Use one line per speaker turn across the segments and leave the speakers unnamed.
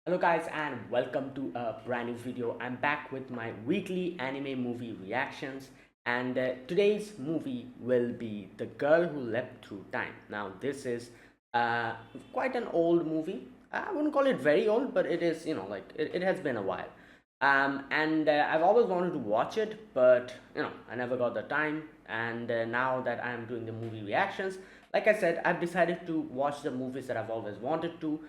Hello guys and welcome to a brand new video. I'm back with my weekly anime movie reactions and today's movie will be The Girl Who Leapt Through Time. Now this is quite an old movie. I wouldn't call it very old, but it is, it has been a while. And I've always wanted to watch it, but I never got the time. And now that I'm doing the movie reactions, like I said, I've decided to watch the movies that I've always wanted to,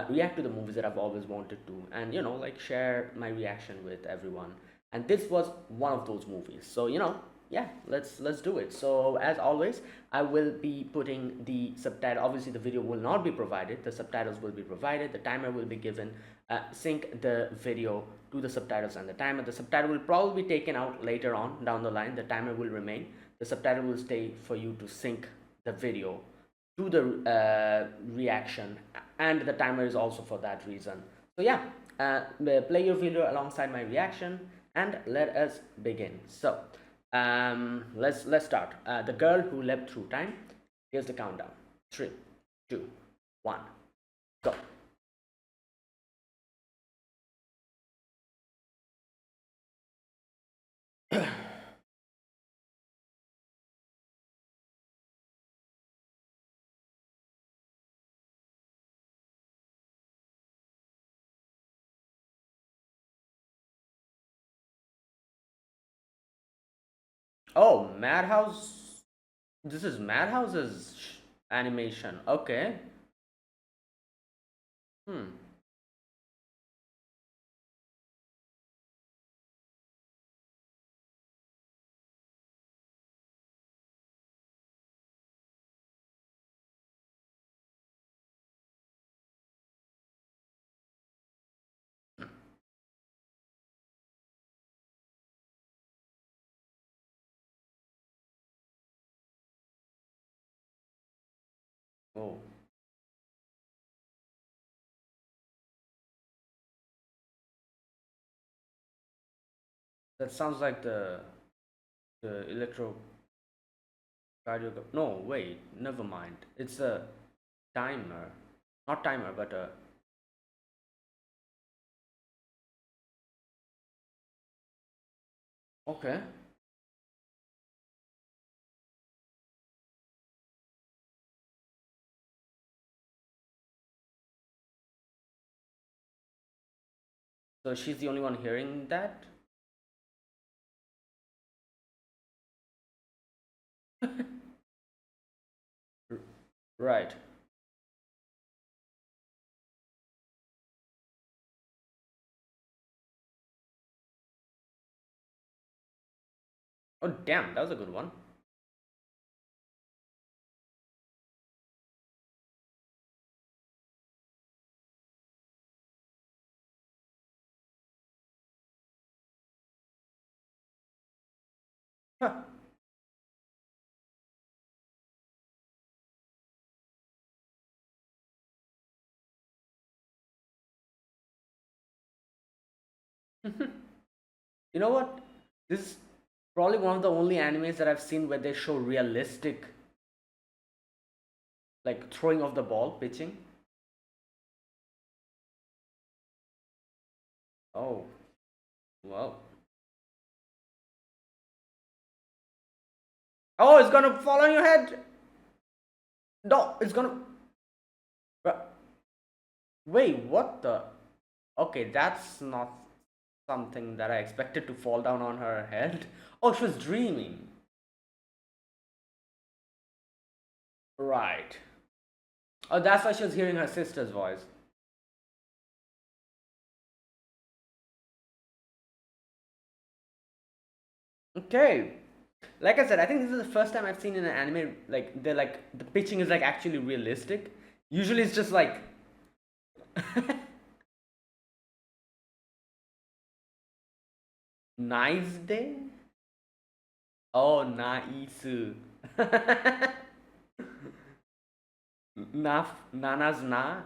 react to the movies that I've always wanted to, and like share my reaction with everyone. And this was one of those movies. So yeah, let's do it. So as always, I will be putting the subtitle. Obviously, the video will not be provided. The subtitles will be provided. The timer will be given. Sync the video to the subtitles and the timer. The subtitle will probably be taken out later on down the line. The timer will remain. The subtitle will stay for you to sync the video to the reaction, and the timer is also for that reason. So yeah, play your video alongside my reaction and let us begin. So let's start. The Girl Who Leapt Through Time. Here's the countdown. 3, 2, 1, go. Oh, Madhouse. This is Madhouse's animation. Okay. Hmm. Oh, that sounds like the electro cardio. No, wait, never mind. It's a timer, not timer, but okay. So she's the only one hearing that. Right. Oh damn, that was a good one. Huh. You know what? This is probably one of the only animes that I've seen where they show realistic, like throwing of the ball, pitching. Oh, well. Oh, it's gonna fall on your head. No, it's gonna. Wait, what the? Okay, that's not something that I expected to fall down on her head. Oh, she was dreaming. Right. Oh, that's why she was hearing her sister's voice. Okay. Like I said, I think this is the first time I've seen in an anime like the pitching is like actually realistic. Usually it's just like nice day. Oh, naisu. Nana's na,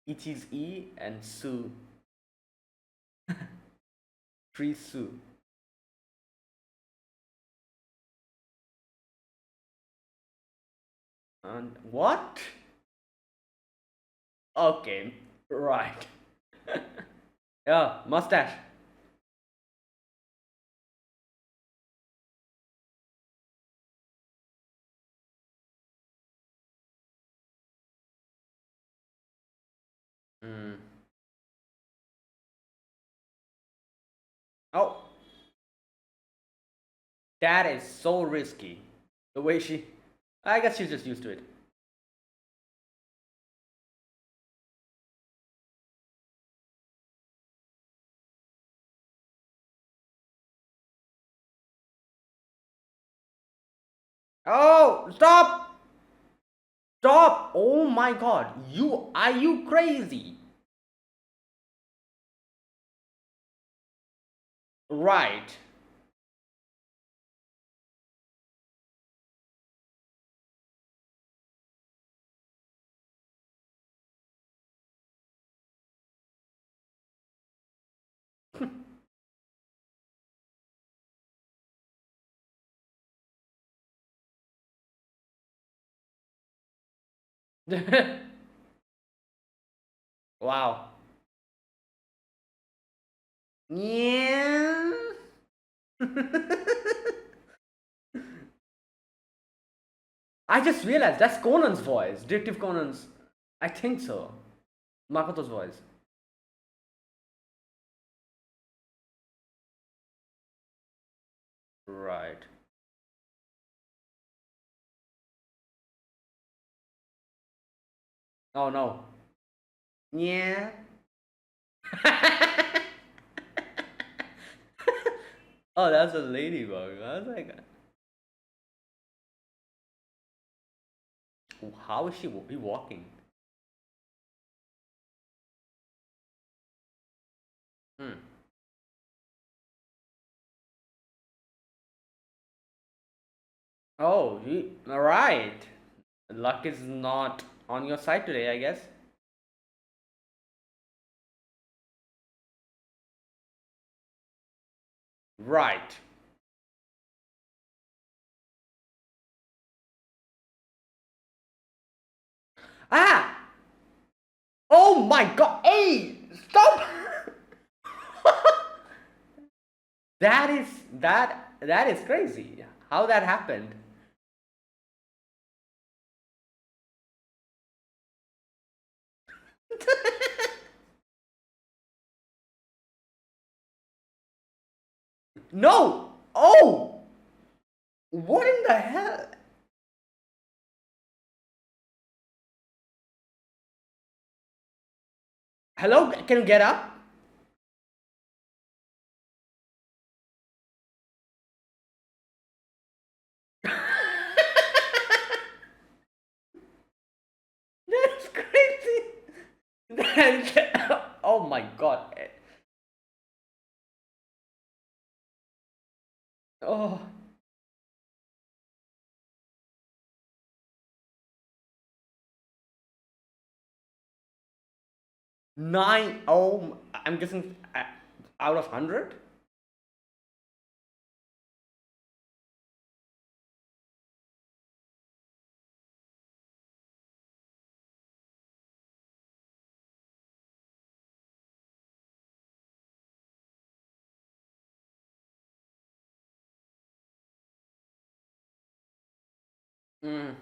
ichi's e, and su, three su. And what? Okay, right. Yeah, mustache. Mm. Oh, that is so risky. The way she, I guess she's just used to it. Oh, stop! Stop! Oh my god, are you crazy? Right. Wow. Yeah. I just realized that's Conan's voice. Detective Conan's. I think so. Makoto's voice. Right. Oh no. Yeah. Oh, that's a ladybug. I was like, how is she be walking? Hmm. Oh, you, all right. Luck is not on your side today, I guess. Right. Ah! Oh my god! Hey! Stop! That is that is crazy. How that happened? No! Oh! What in the hell? Hello? Can you get up? That's crazy. Oh my god. Oh, nine. Oh, I'm guessing out of 100? Mm,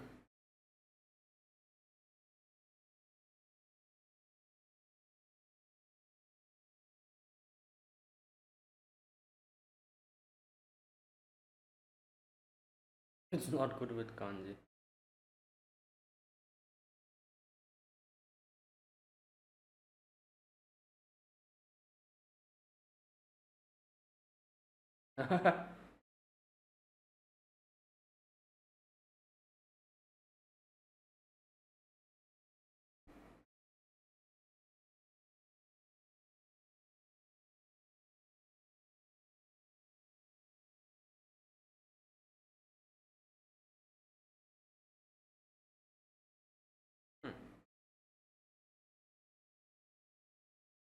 it's not good with kanji.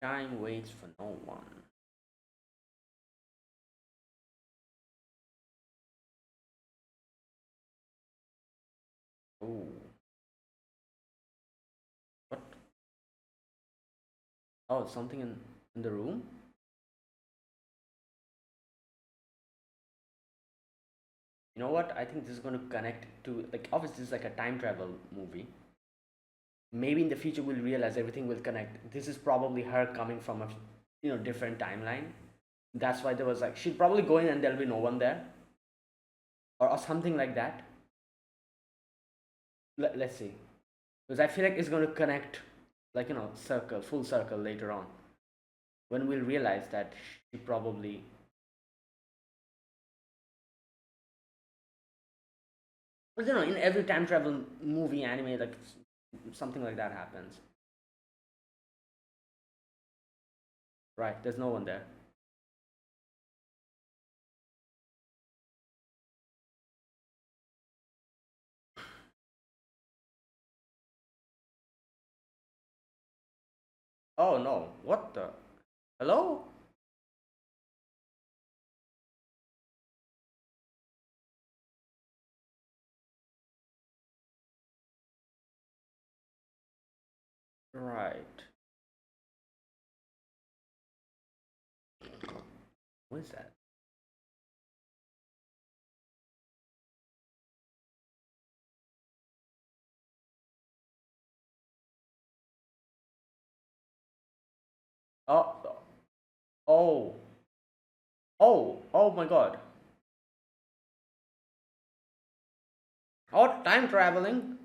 Time waits for no one. Oh, what? Oh, something in in the room. You know what? I think this is going to connect to, like, obviously this is like a time travel movie. Maybe in the future we'll realize everything will connect. This is probably her coming from a different timeline. That's why there was like she'll probably go in and there'll be no one there, or something like that. Let's see, because I feel like it's going to connect, like, circle, full circle later on, when we'll realize that she probably. But in every time travel movie, anime, like something like that happens. Right, there's no one there. Oh no, what the? Hello? Right. What is that? Oh, oh, oh my god. Oh, time traveling?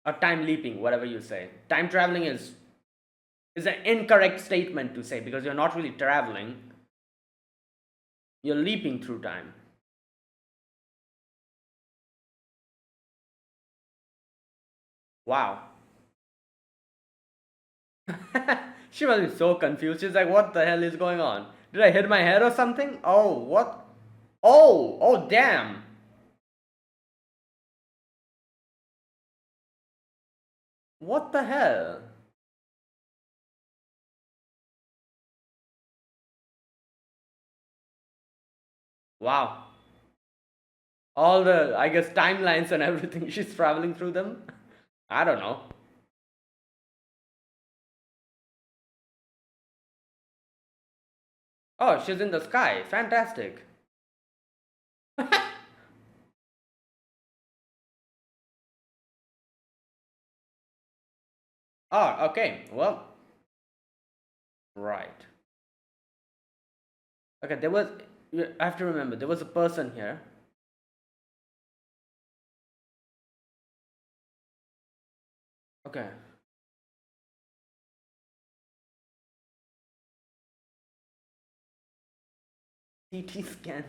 Or time leaping, whatever you say. Time traveling is an incorrect statement to say, because you're not really traveling, you're leaping through time. Wow. She must be so confused. She's like, what the hell is going on? Did I hit my head or something? Oh, what? Oh, damn. What the hell? Wow. All the, I guess, timelines and everything, she's traveling through them. I don't know. Oh, she's in the sky. Fantastic. Oh, okay. Well, right. Okay, there was. I have to remember, there was a person here. Okay. CT scan.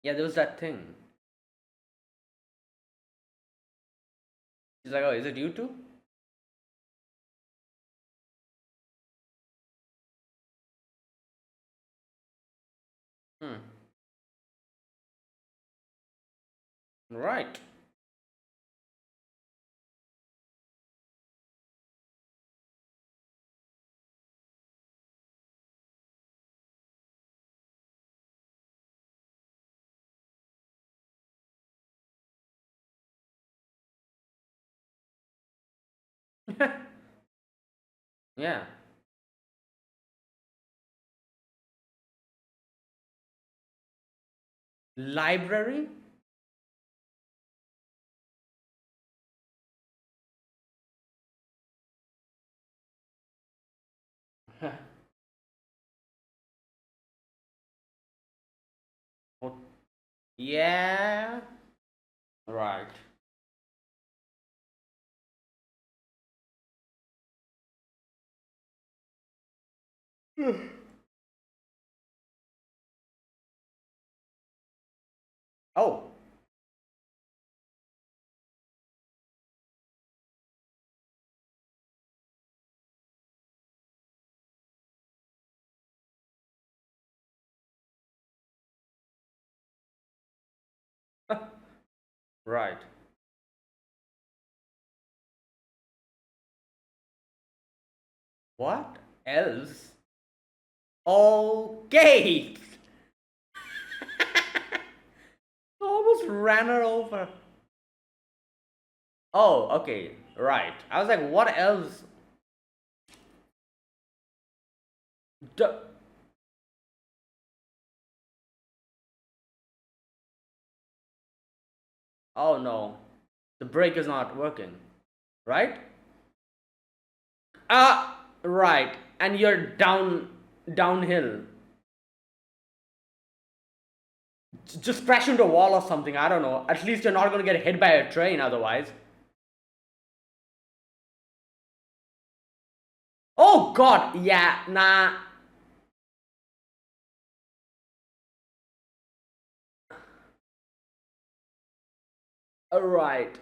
Yeah, there was that thing. She's like, oh, is it you too? Hmm. Right. Yeah. Library? Oh, yeah. Right. Oh. Right. What else? Okay. ran her over. Oh, okay, right. I was like, what else? D- oh no, the brake is not working, right? Right. And you're downhill. Just crash into a wall or something. I don't know. At least you're not gonna get hit by a train otherwise. Oh God, yeah, nah. Right.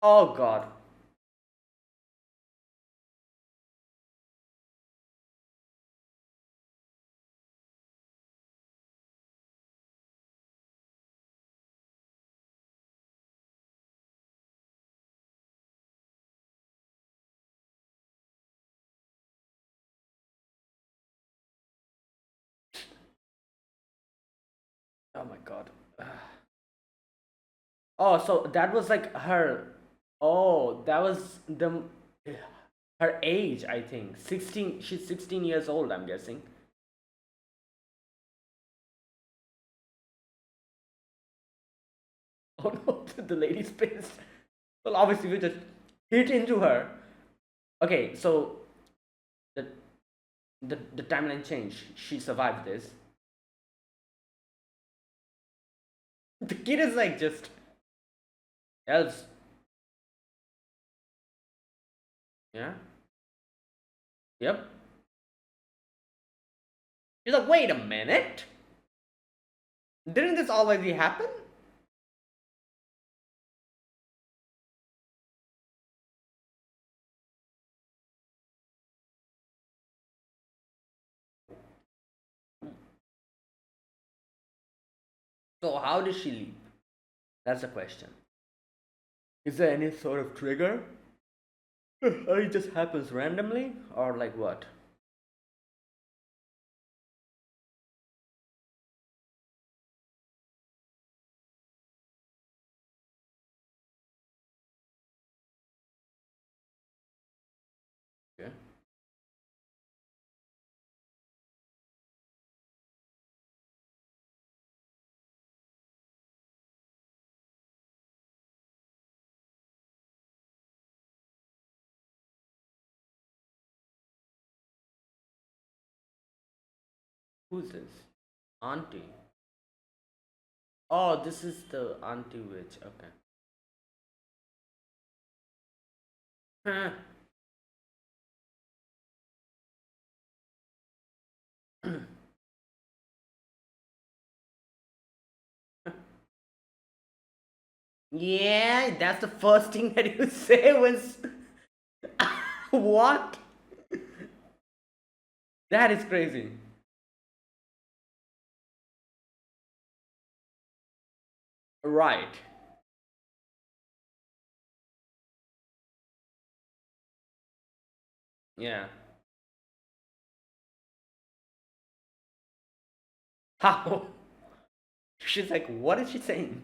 Oh God. Oh my God. Oh, so that was like her. Oh, that was the her age. I think 16. She's 16 years old. I'm guessing. Oh no, the lady's pissed. Well, obviously we just hit into her. Okay, so the the timeline changed. She survived this. The kid is like just else. Yeah. Yep. She's like, wait a minute. Didn't this already happen? So how did she leave? That's the question. Is there any sort of trigger? Or it just happens randomly? Or like what? Okay. Who's this? Auntie. Oh, this is the auntie witch. Okay. Yeah, that's the first thing that you say was what? That is crazy. Right. Yeah. How? She's like, what is she saying?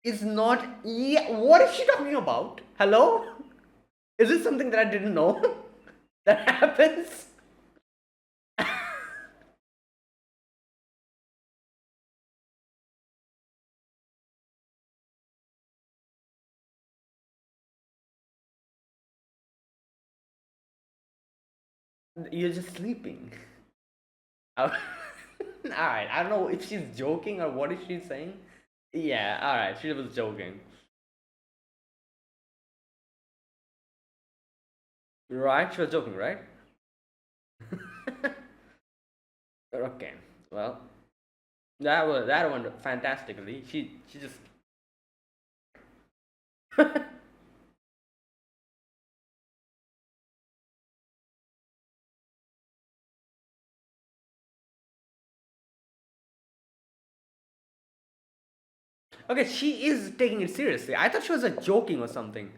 Is not. Yeah. What is she talking about? Hello? Is this something that I didn't know that happens? You're just sleeping. All right. I don't know if she's joking or what is she saying. Yeah. All right. She was joking. Right. She was joking, right? Okay. Well, that one fantastically. She just Okay, she is taking it seriously. I thought she was joking or something.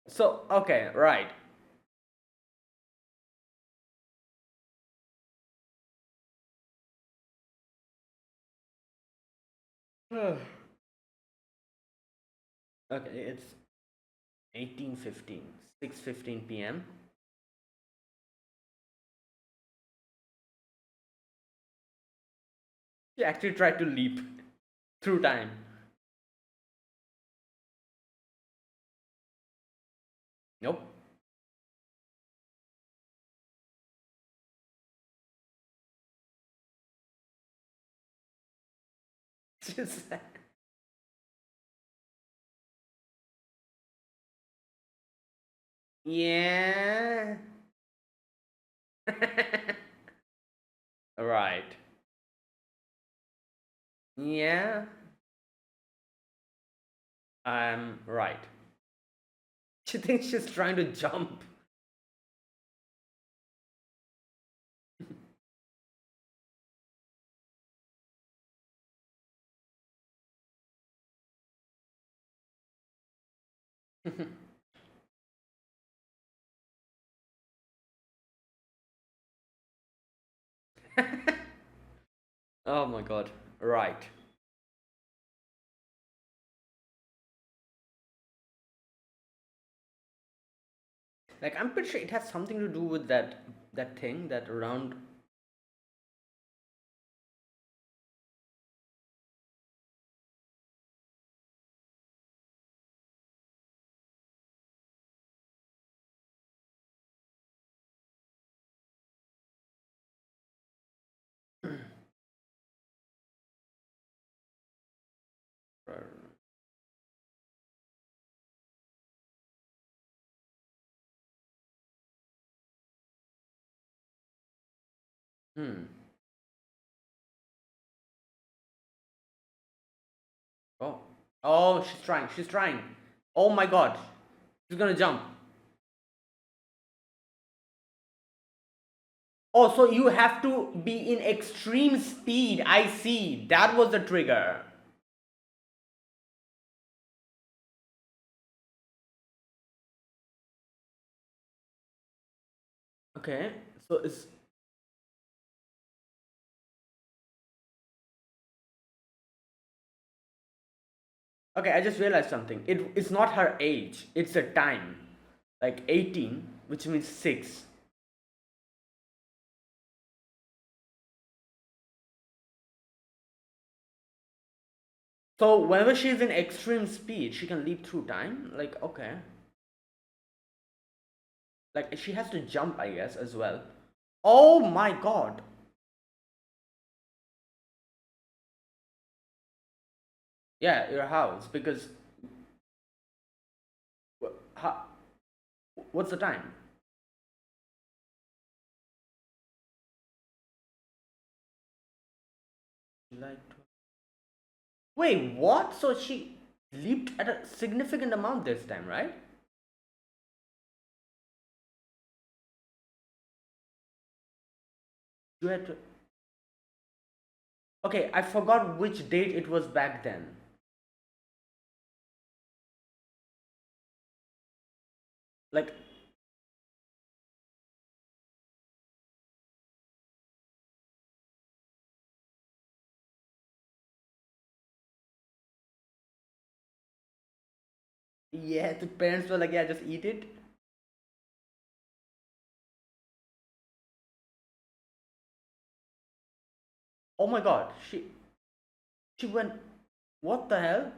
So, okay, right. Okay, it's 18:15, 6:15 p.m. She actually tried to leap through time. Nope. Just yeah. Right. Yeah, I'm right. She thinks she's trying to jump. Oh my god. Right. Like I'm pretty sure it has something to do with that thing, that round. Hmm. Oh. Oh, she's trying. She's trying. Oh my god. She's gonna jump. Oh, so you have to be in extreme speed. I see. That was the trigger. Okay. So it's okay. I just realized something. It's not her age. It's a time. Like 18, which means 6. So whenever she's in extreme speed, she can leap through time. Like okay. Like she has to jump, I guess, as well. Oh my god. Yeah, your house. Because how, what's the time? Like wait, what? So she leaped at a significant amount this time, right? You had to. Okay, I forgot which date it was back then. Like yeah, the parents were like, yeah, just eat it. Oh my god, she went. What the hell?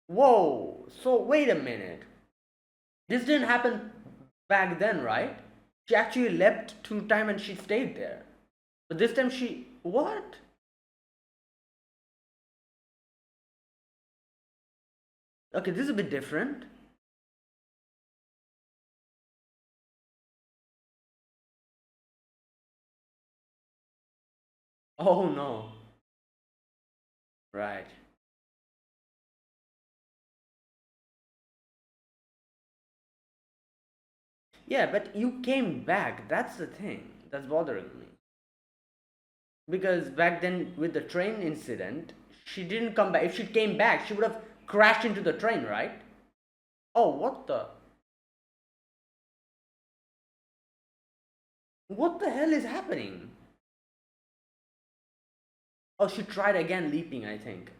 Whoa. So wait a minute. This didn't happen back then, right? She actually leapt through time and she stayed there. But this time she. What? Okay, this is a bit different. Oh no. Right. Yeah, but you came back. That's the thing that's bothering me. Because back then, with the train incident, She didn't come back. If she came back, she would have crashed into the train, right? Oh, what the? What the hell is happening? Oh, she tried again leaping, I think.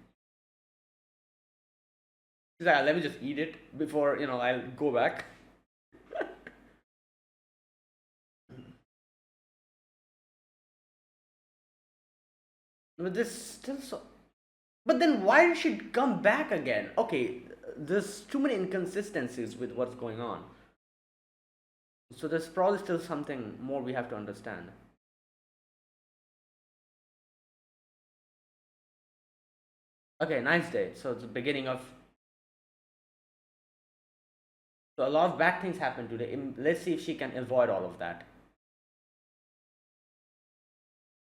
She's like, let me just eat it before, I'll go back. But this still so. But then why did she come back again? Okay, there's too many inconsistencies with what's going on. So there's probably still something more we have to understand. Okay, nice day. So it's the beginning of. So a lot of bad things happen today. Let's see if she can avoid all of that.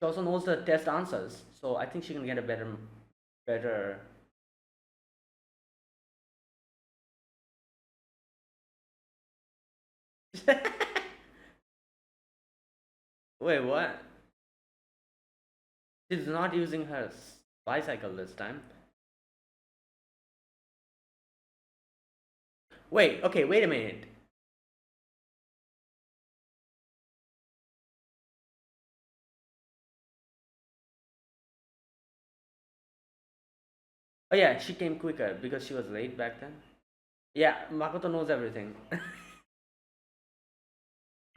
She also knows the test answers, so I think she can get a better. Wait, what? She's not using her bicycle this time. Wait, okay, wait a minute. Oh yeah, she came quicker because she was late back then. Yeah, Makoto knows everything.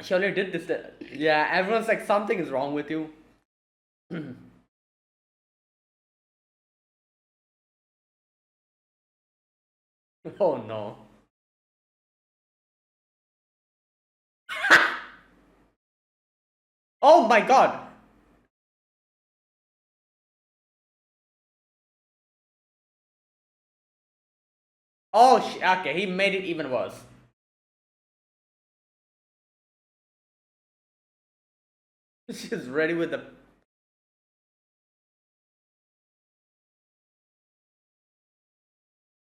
She already did this. Yeah, everyone's like, something is wrong with you. Oh no. Oh my god. Oh, okay, he made it even worse. She's ready with the.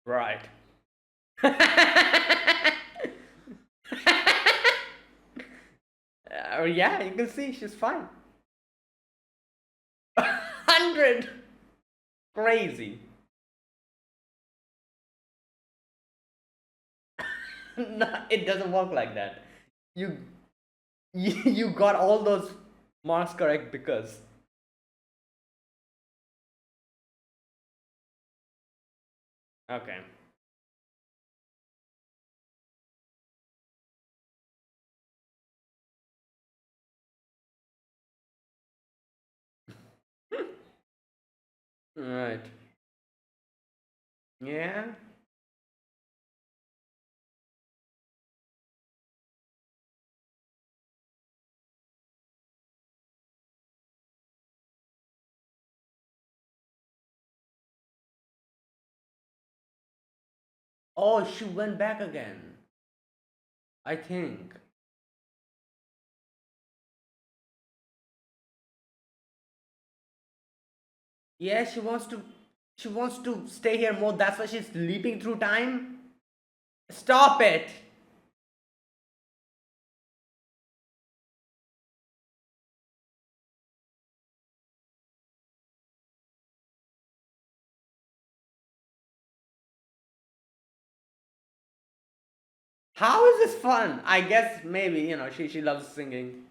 Right. Yeah, you can see she's fine. 100. Crazy. No, it doesn't work like that. You, you got all those marks correct because. Okay. Right. Yeah. Oh, she went back again. I think. Yeah, she wants to. She wants to stay here more. That's why she's leaping through time. Stop it. How is this fun? I guess maybe she loves singing.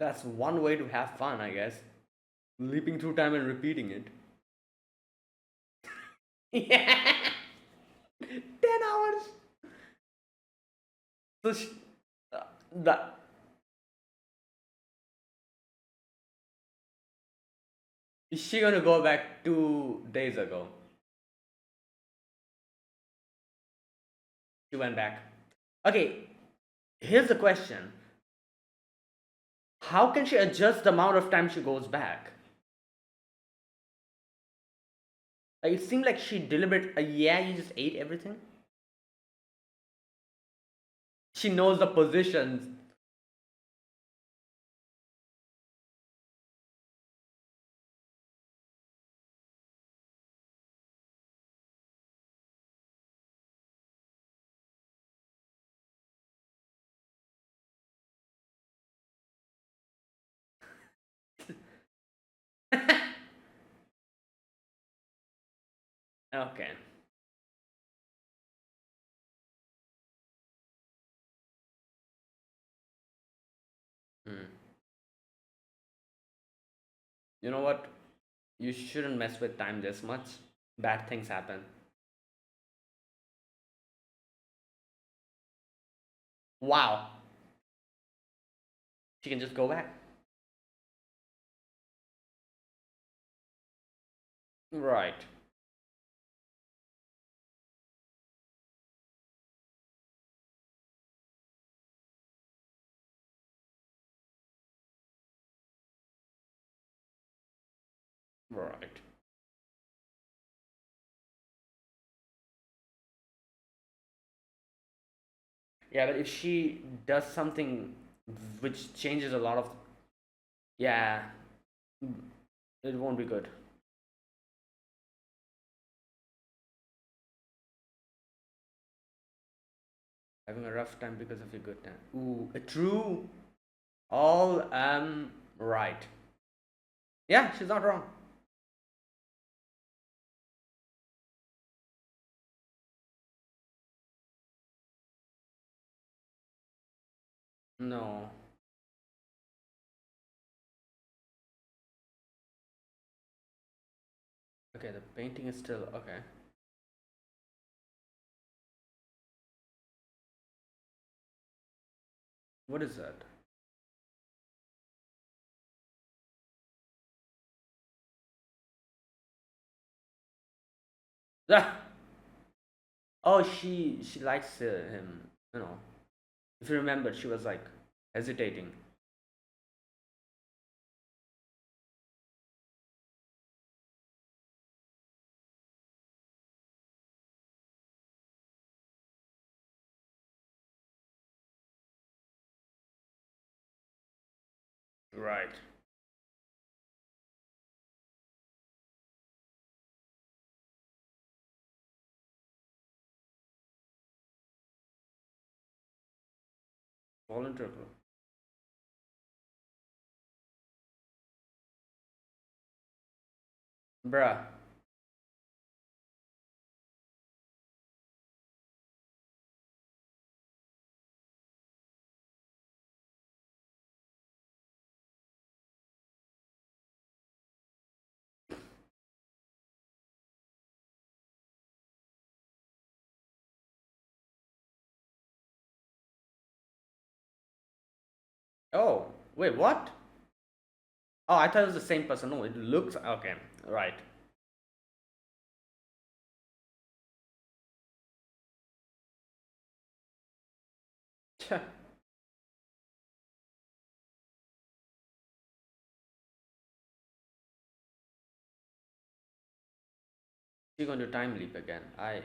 That's one way to have fun, I guess. Leaping through time and repeating it. Yeah. 10 hours. So the is she gonna go back 2 days ago? She went back. Okay, here's the question. How can she adjust the amount of time she goes back? Like, it seemed like she deliberate. Yeah, you just ate everything. She knows the positions. Okay. Hmm. You know what? You shouldn't mess with time this much. Bad things happen. Wow. She can just go back. Right. Right. Yeah, but if she does something which changes a lot of, yeah, it won't be good. Having a rough time because of your good time. Ooh, true. All right. Yeah, she's not wrong. No. Okay, the painting is still okay. What is that? Ah! Oh, she likes him. You know, if you remember, she was like hesitating. Right. Volunteer club. Bruh. Oh, wait, what? Oh, I thought it was the same person. No, it looks okay. Right. She's going to time leap again. I.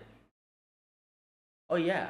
Oh yeah.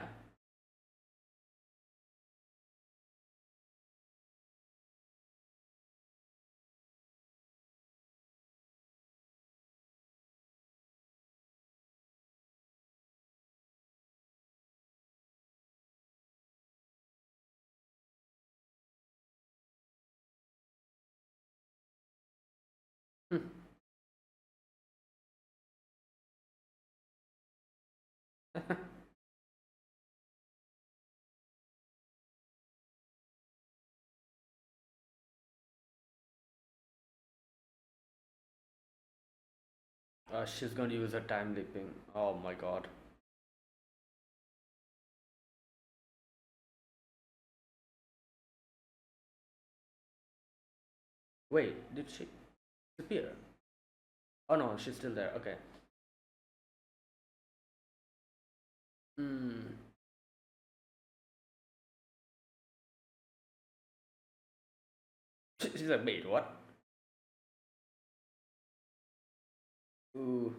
She's going to use her time leaping. Oh my god. Wait, did she disappear? Oh no, she's still there. Okay. Hmm. She's like, wait, what? Ooh.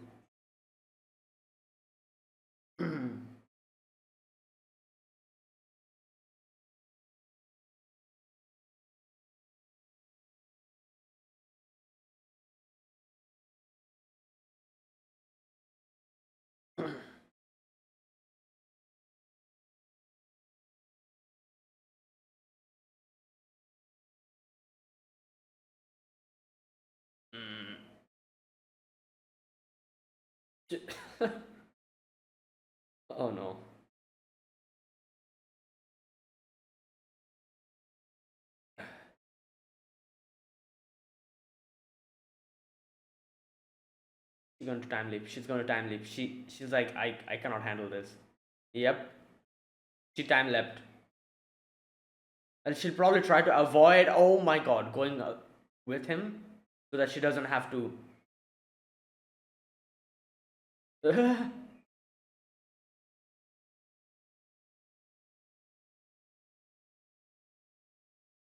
Mm. Oh no. She's going to time leap. She's going to time leap. She's like, I cannot handle this. Yep. She time leapt. And she'll probably try to avoid, oh my god, going with him so that she doesn't have to.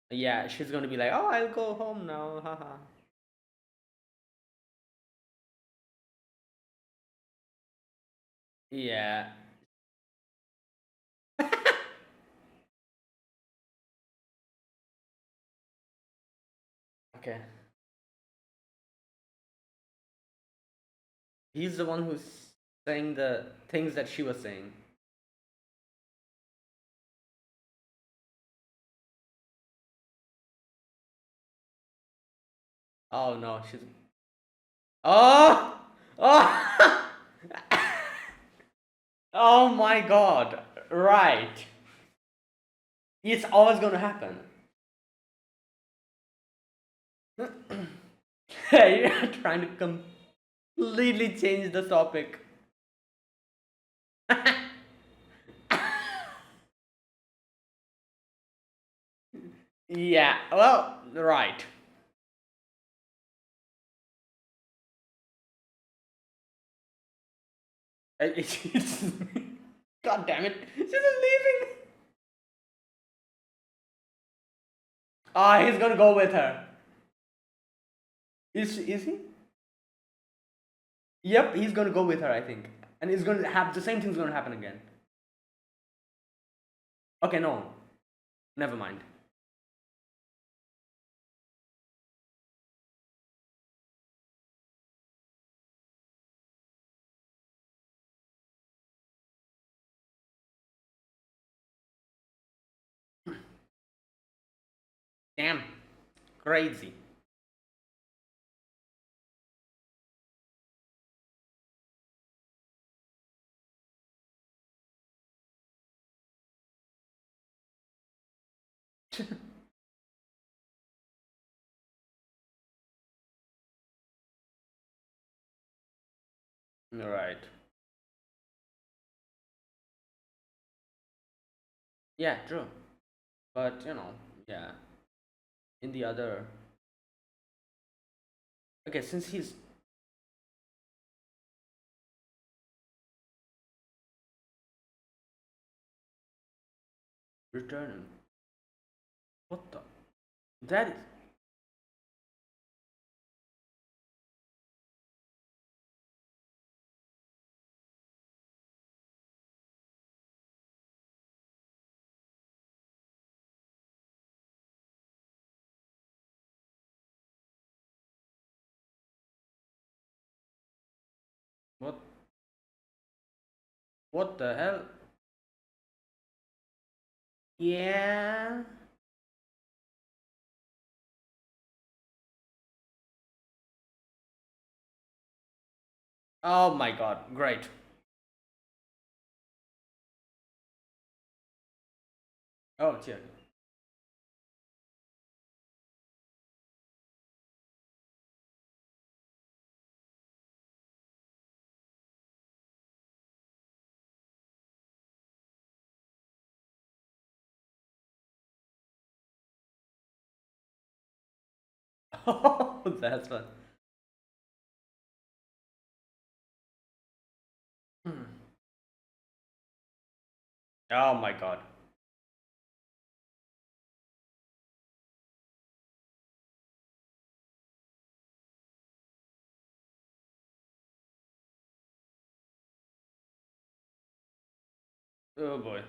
Yeah, she's gonna be like, oh, I'll go home now. Haha. Yeah. Okay. He's the one who's saying the things that she was saying. Oh no, she's. Oh! Oh! Oh my god. Right. It's always gonna happen. You're trying to completely change the topic. Yeah, well, right. God damn it. She's just leaving. Ah, he's gonna go with her. Is he? Yep, he's gonna go with her, I think. And he's gonna have the same thing's gonna happen again. Okay, no. Never mind. Damn. Crazy. Right. Yeah, true. But yeah. In the other. Okay, since he's returning. What the? That is. What? What the hell? Yeah. Oh my god. Great. Oh, dear. Oh, that's fun. Hmm. Oh my god. Oh boy.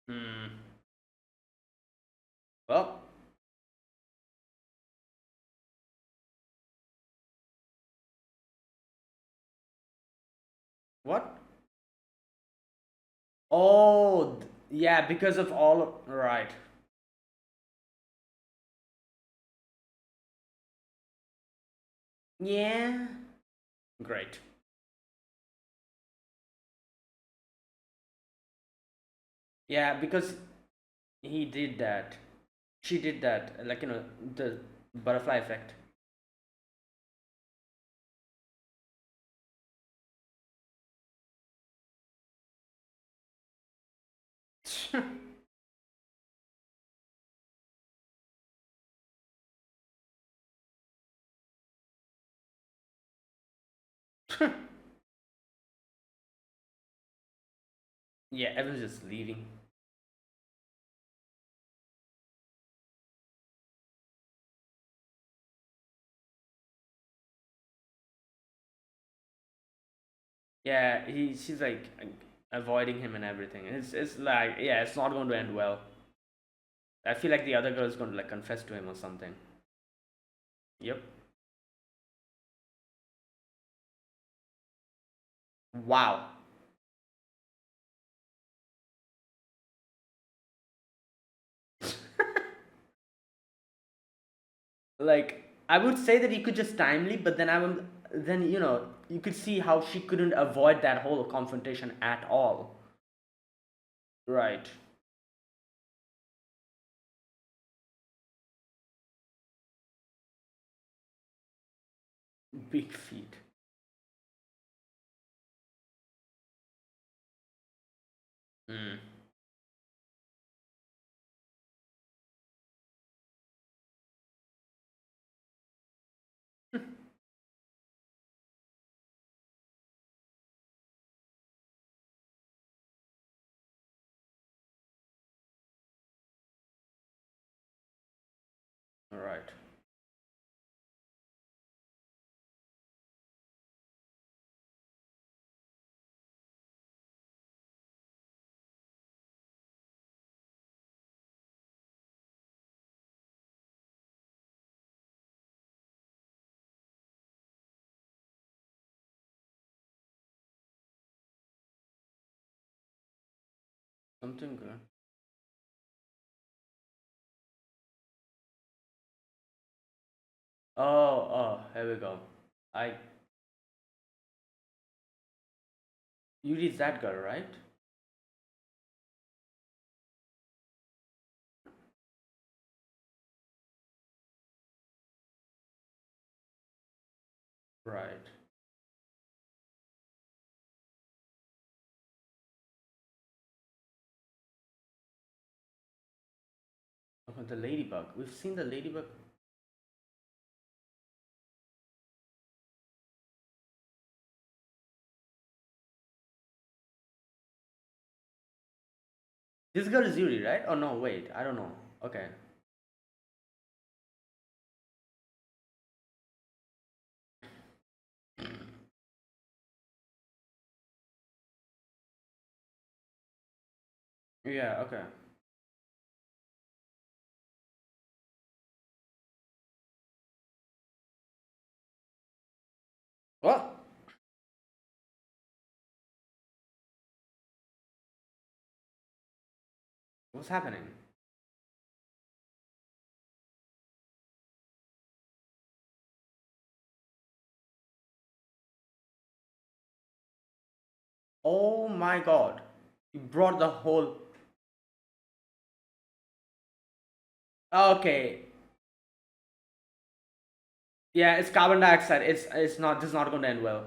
Hmm. Well, what? Oh, yeah, because of all of. Right. Yeah. Great. Yeah, because he did that. She did that. Like, the butterfly effect. Yeah, everyone's just leaving. Yeah, she's like avoiding him and everything. It's like, yeah, it's not going to end well. I feel like the other girl is going to like confess to him or something. Yep. Wow. Like, I would say that he could just timely, but then you could see how she couldn't avoid that whole confrontation at all. Right. Big feet. Mm. All right. Something good. Oh, here we go. I Yuri's that girl, right? Right. Oh, the ladybug. We've seen the ladybug. This girl is Yuri, right? Oh no, wait. I don't know. Okay. Yeah. Okay. What? What's happening? Oh my God! You brought the whole. Okay. Yeah, it's carbon dioxide. It's not. This is not going to end well.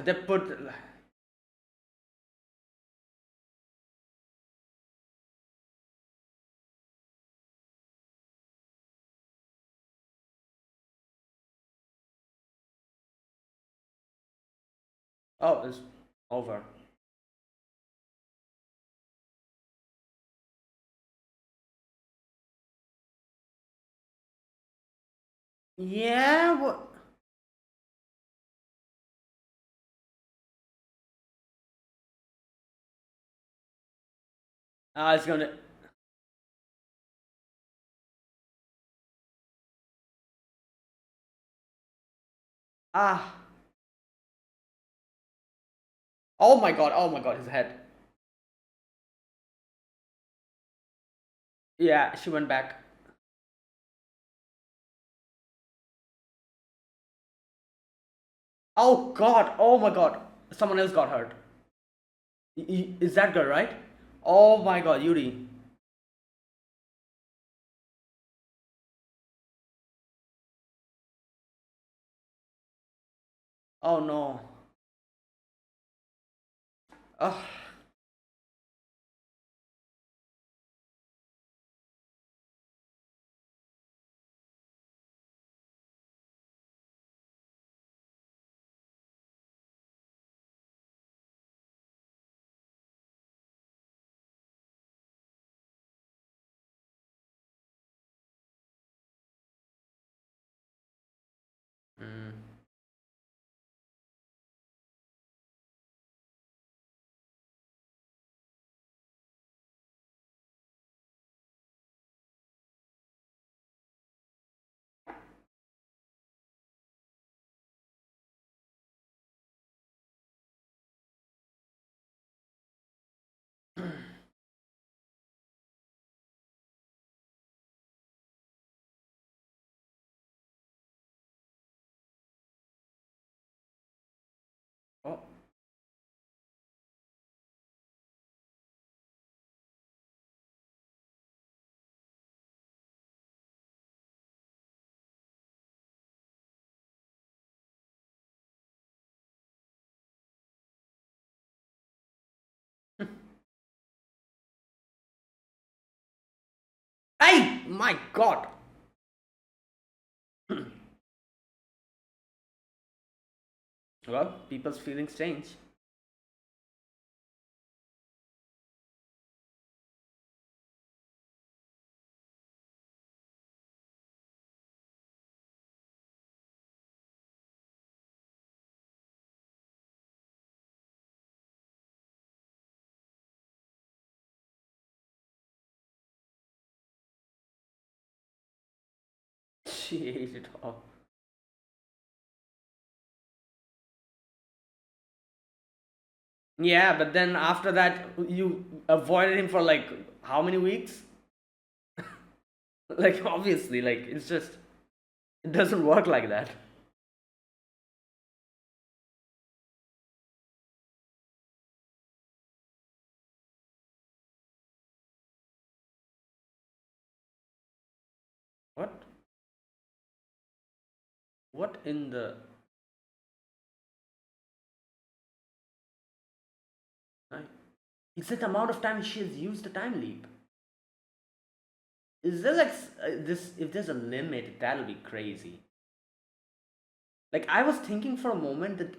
They put. Oh, it's over. Yeah. What? It's gonna. Ah. Oh my God. Oh my God. His head. Yeah, she went back. Oh God! Oh my God! Someone else got hurt. Is that girl right? Oh my God, Yuri. Oh no. Oh. Mm. Oh. Hey! My God! Well, people's feelings change. She ate it all. Yeah, but then after that, you avoided him for like how many weeks? Like, obviously, like, it's just, it doesn't work like that. What? What in the. Right? It's the amount of time she has used the time leap. Is there like this? If there's a limit, that'll be crazy. Like, I was thinking for a moment that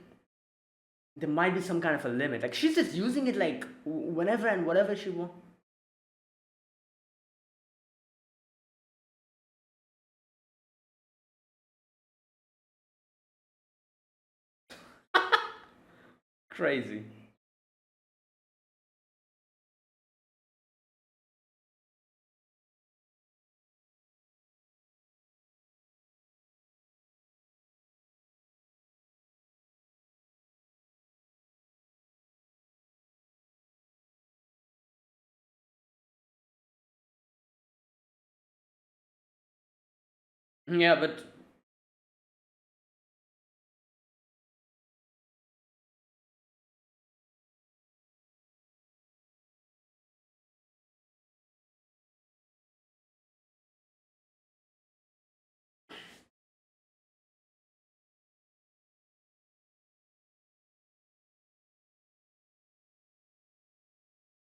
there might be some kind of a limit. Like, she's just using it like whenever and whatever she wants. Crazy. Yeah, but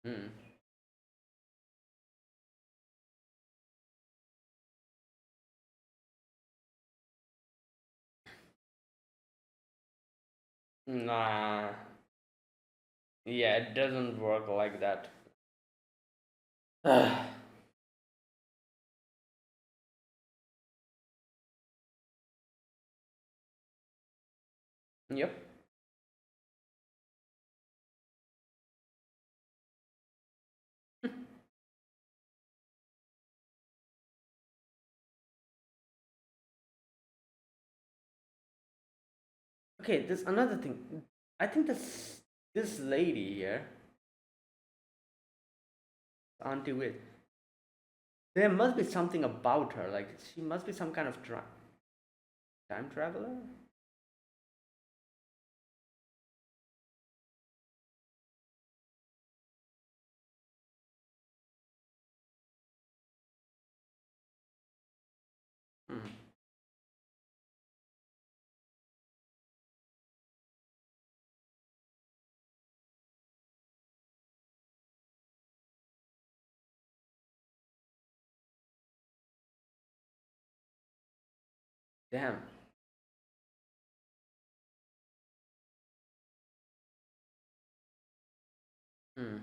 hmm. Nah. Yeah, it doesn't work like that. Yep. Okay, there's another thing. I think this lady here, Auntie Will. There must be something about her. Like she must be some kind of time traveler. Hmm. Damn. Hmm.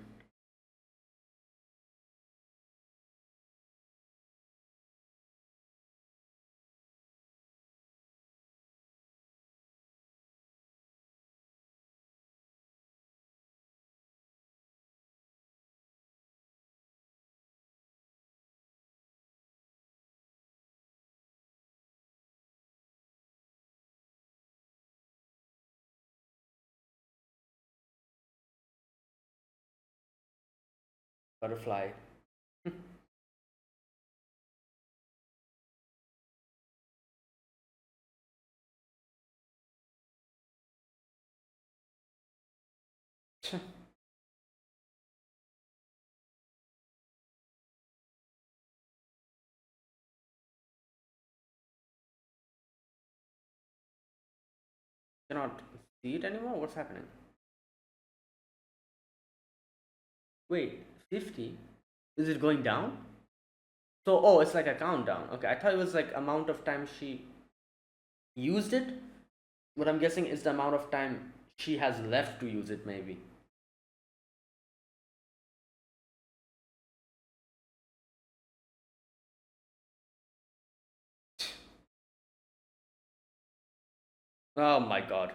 Butterfly. Cannot see it anymore. What's happening? Wait, 50? Is it going down? So, oh, it's like a countdown. Okay, I thought it was like amount of time she used it. What I'm guessing is the amount of time she has left to use it, maybe. Oh my god.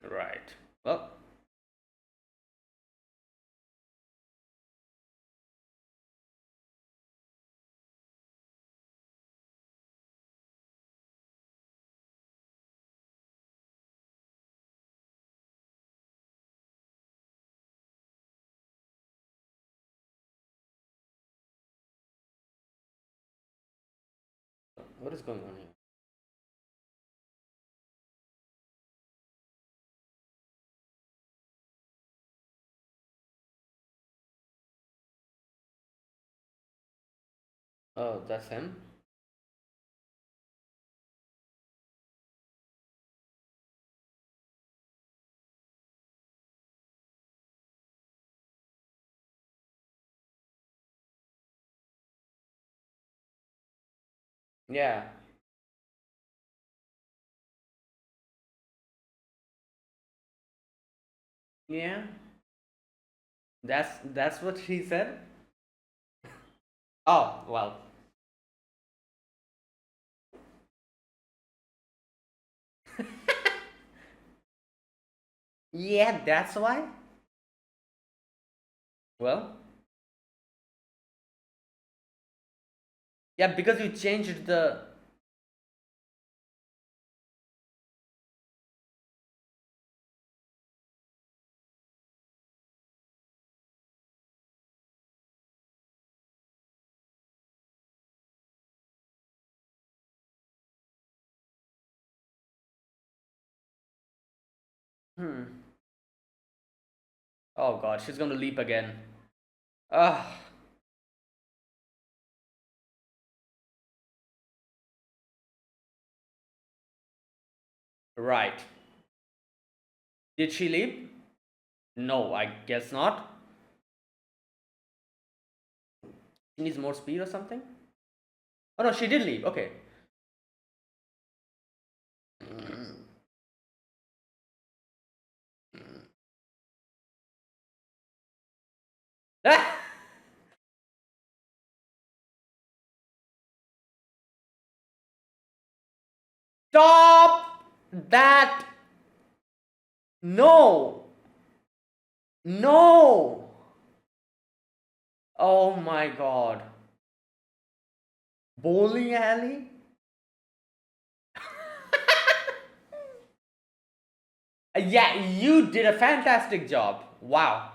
Right. Well, what is going on here? Oh, that's him? Yeah. Yeah. That's what she said? Oh, well. Yeah, that's why? Well, yeah, because you changed the. Hmm. Oh god, she's gonna leap again. Ah, right. Did she leap? No, I guess not. She needs more speed or something? Oh no, she did leap. Okay. Stop that! No! No! Oh my god. Bowling alley? Yeah, you did a fantastic job. Wow.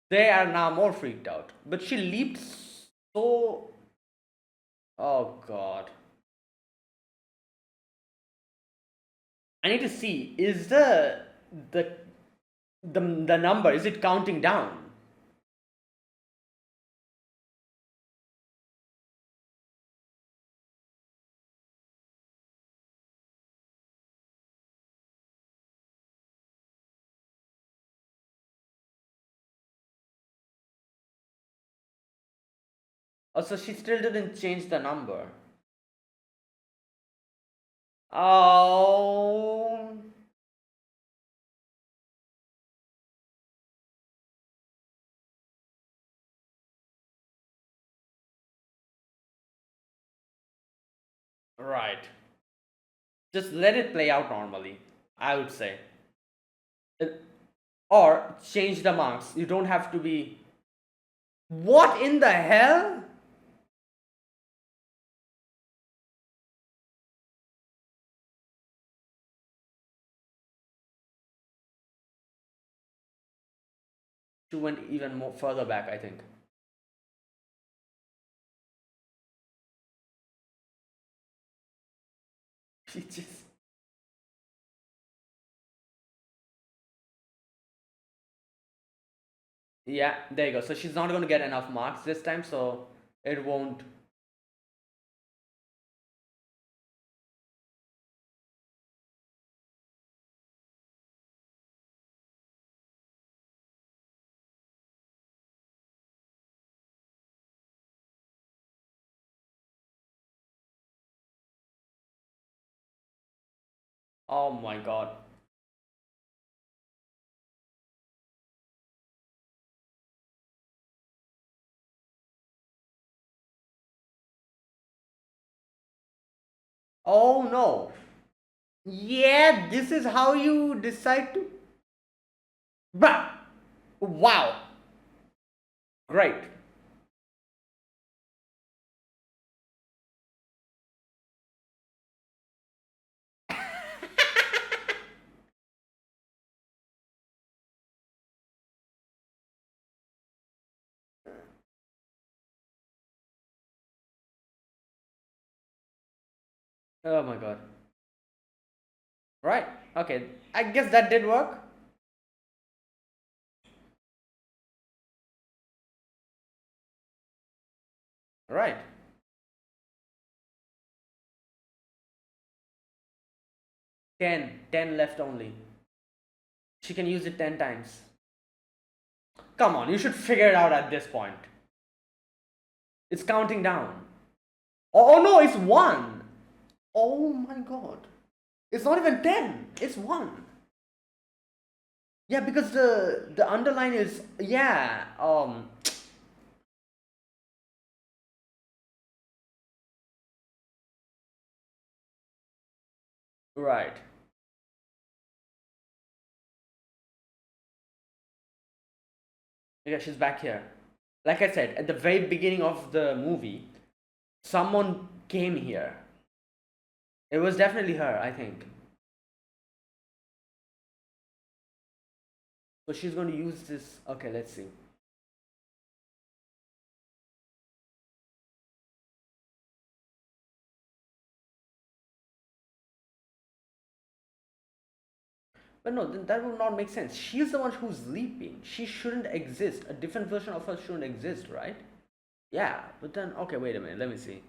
They are now more freaked out. But she leaped so. Oh god. I need to see. Is the the number, is it counting down? Oh, so she still didn't change the number. Oh. Right. Just let it play out normally, I would say. Uh, Or change the marks. You don't have to be. What in the hell? She went even more further back, I think. She just. Yeah, there you go. So she's not going to get enough marks this time, so it won't. Oh my god. Oh no. Yeah, this is how you decide to. But wow, great. Oh my god. Right. Okay. I guess that did work. Right. 10 left only. She can use it 10 times. Come on, you should figure it out at this point. It's counting down. Oh no, it's 1. Oh my god. It's not even 10. It's 1. Yeah, because the underline is, yeah, right. Yeah, she's back here. Like I said, at the very beginning of the movie, someone came here. It was definitely her, I think. So she's going to use this. Okay, let's see. But no, then that would not make sense. She's the one who's leaping. She shouldn't exist. A different version of her shouldn't exist, right? Yeah, but then, okay, wait a minute. Let me see.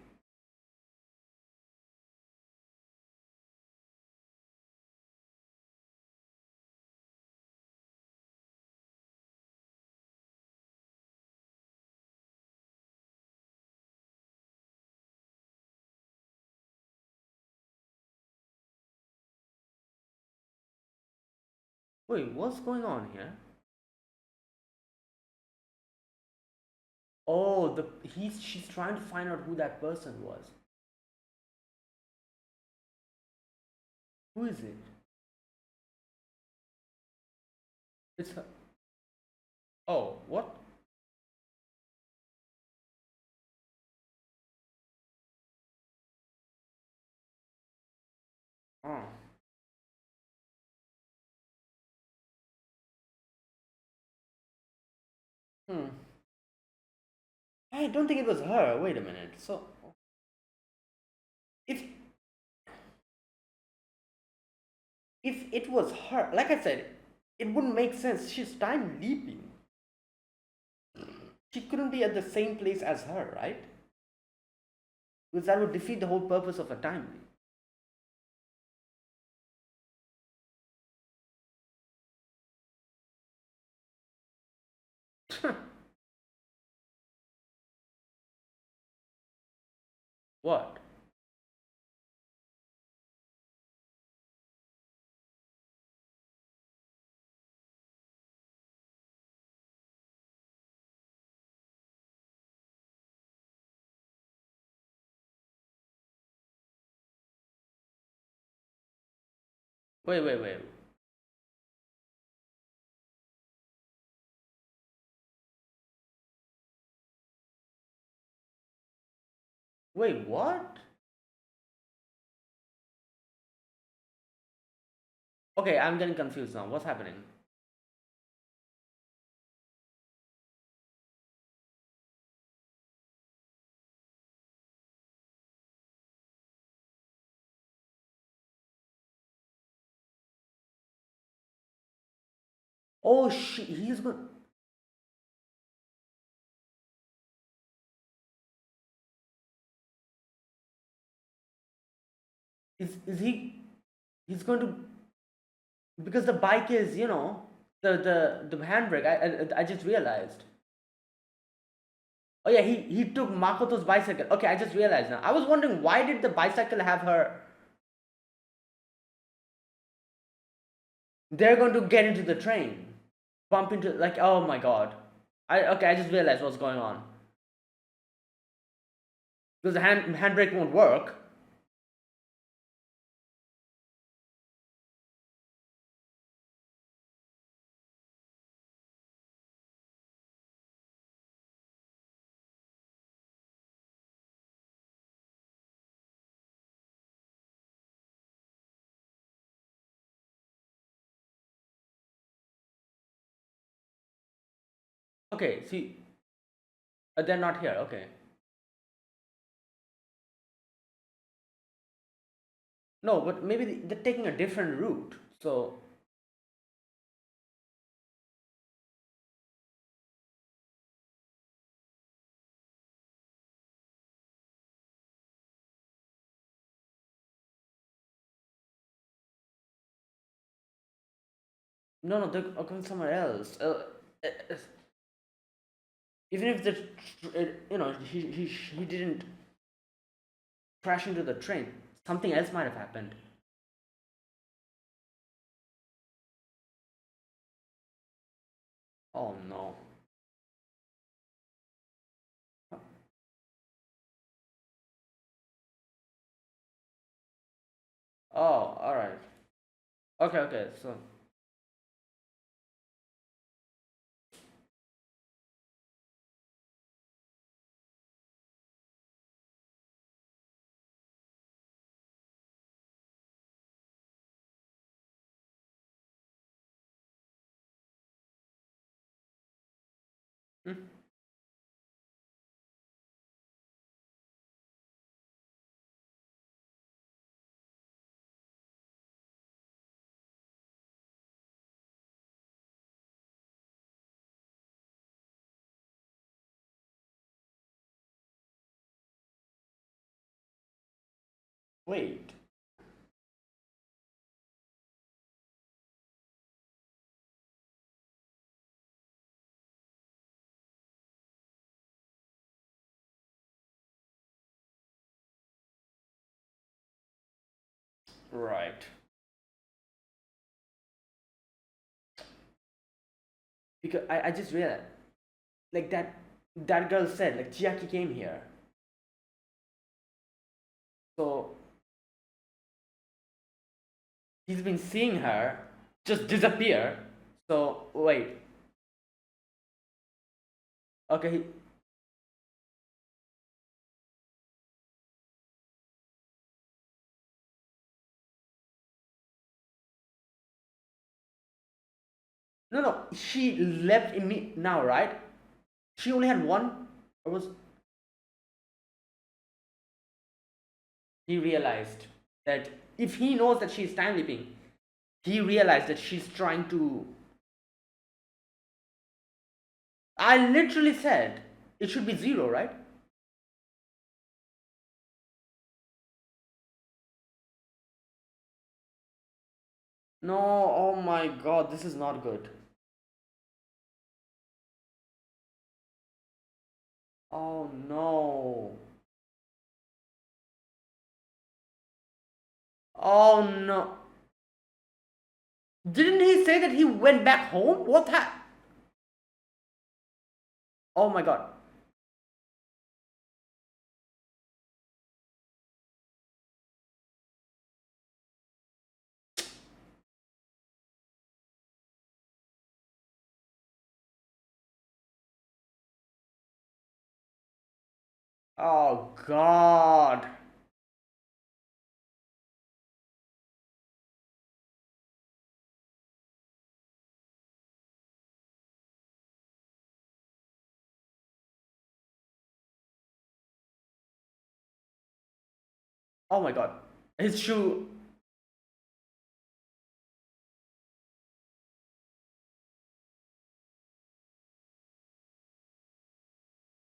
Wait, what's going on here? Oh, she's trying to find out who that person was. Who is it? It's her. Oh, what? Oh. Hmm. I don't think it was her. Wait a minute. So, if it was her, like I said, it wouldn't make sense. She's time leaping. She couldn't be at the same place as her, right? Because that would defeat the whole purpose of a time leap. What? Wait, wait, wait. Wait, what? Okay, I'm getting confused now. What's happening? Oh, he's going. Is he? He's going to, because the bike is, the handbrake. I just realized. Oh yeah, he took Makoto's bicycle. Okay, I just realized now. I was wondering why did the bicycle have her. They're going to get into the train, bump into, like, oh my god. I just realized what's going on because the handbrake won't work. Okay, see, they're not here. Okay, no, but maybe they're taking a different route. So no, no, they're going somewhere else. Uh, even if the, he didn't crash into the train, something else might have happened. Oh no. Oh, all right. Okay, okay. So, hmm, wait. Right. Because I just realized, like that girl said, like Chiaki came here. So he's been seeing her just disappear. So wait. Okay. she left now, right? She only had one, or was he realized that if he knows that she's time leaping, he realized that she's trying to. I literally said it should be zero, right? No, oh my god, this is not good. Oh no. Oh no. Didn't he say that he went back home? What that? Oh my god. Oh god. Oh my god. His shoe.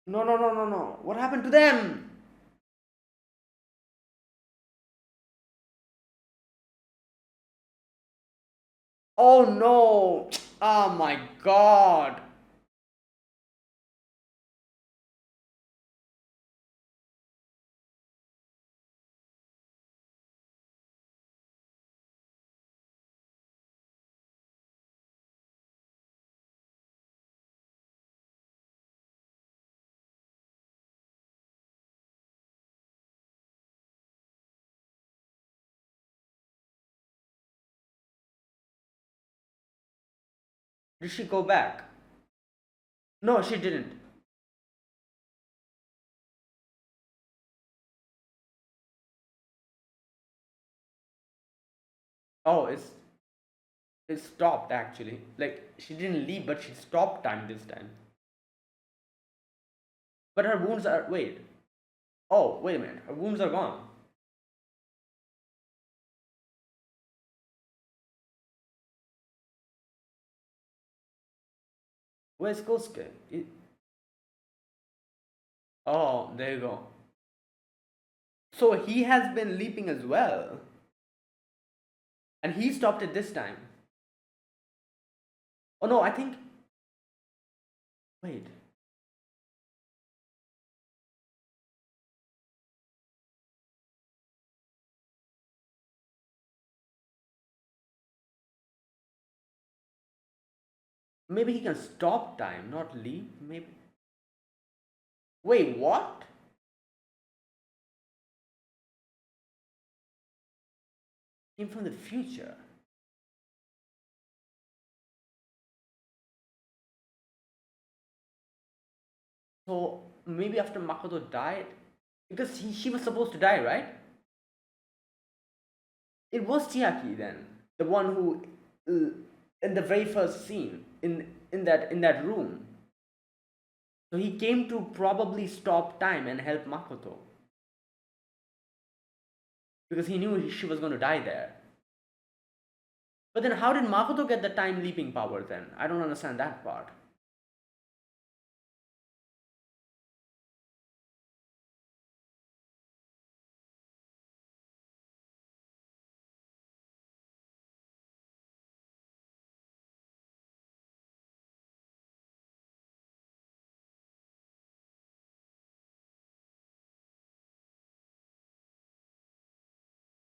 No, no, no, no, no. What happened to them? Oh no. Oh my god. Did she go back? No, she didn't. Oh, it stopped actually. Like she didn't leave, but she stopped time this time. But her wounds are wait. Oh, wait a minute. Her wounds are gone. Where's Kosuke? Oh, there you go. So he has been leaping as well. And he stopped it this time. Oh no, I think. Wait. Maybe he can stop time, not leap. Maybe. Wait, what? Came from the future. So maybe after Makoto died, because she was supposed to die, right? It was Chiaki then, the one who, in the very first scene, in that room. So he came to probably stop time and help Makoto because he knew she was going to die there. But then, how did Makoto get the time leaping power then? I don't understand that part.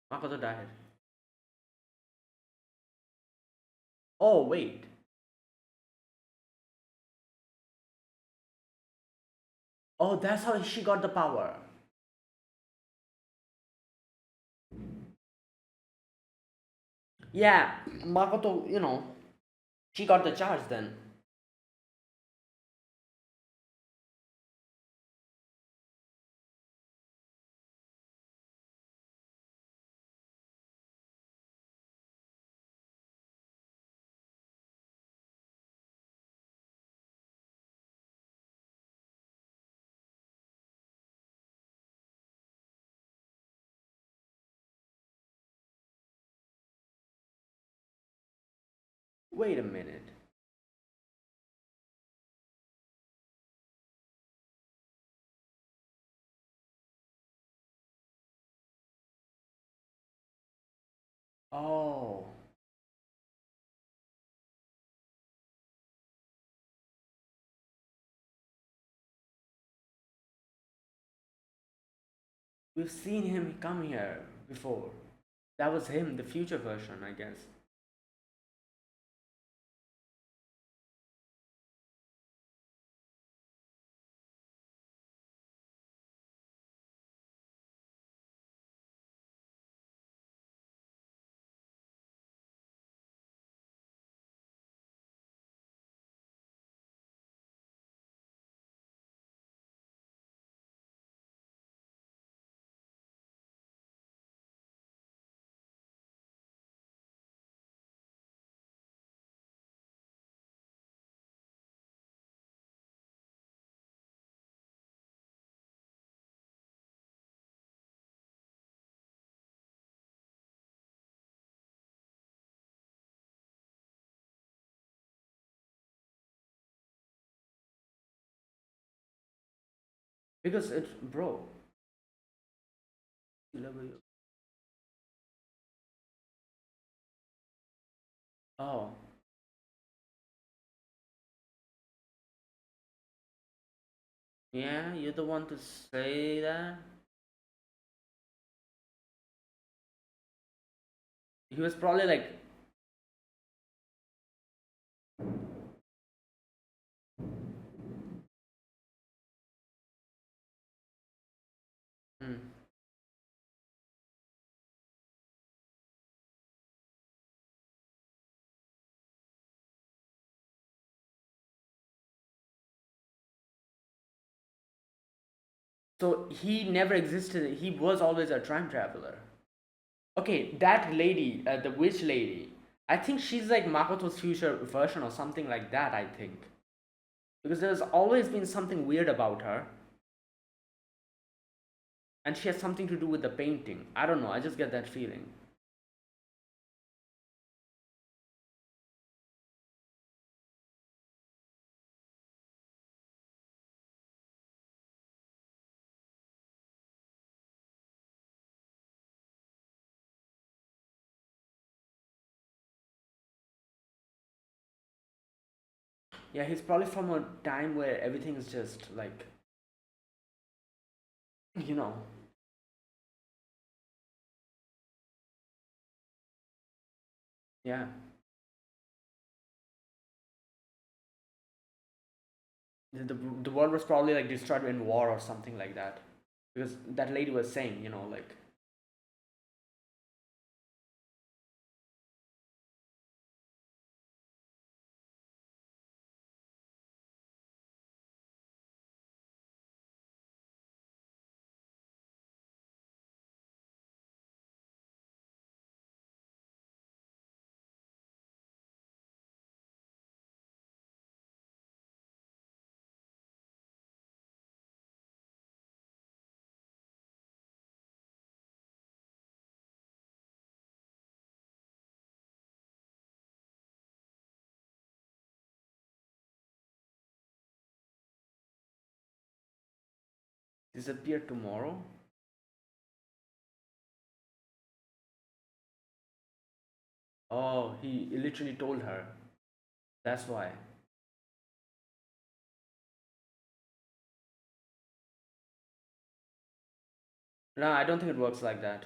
Makoto died. Oh wait. Oh, that's how she got the power. Yeah, Makoto. She got the charge then. Wait a minute. Oh, we've seen him come here before. That was him, the future version, I guess. Because it's, bro, you love you. Oh, yeah, you're the one to say that? He was probably like, hmm. So he never existed. He was always a time traveler. Okay, that lady, the witch lady, I think she's like Makoto's future version or something like that, I think. Because there's always been something weird about her, and she has something to do with the painting. I don't know, I just get that feeling. Yeah, he's probably from a time where everything is just like, you know, yeah. The world was probably like destroyed in war or something like that. Because that lady was saying, like, disappear tomorrow. Oh, he literally told her. That's why. No, I don't think it works like that.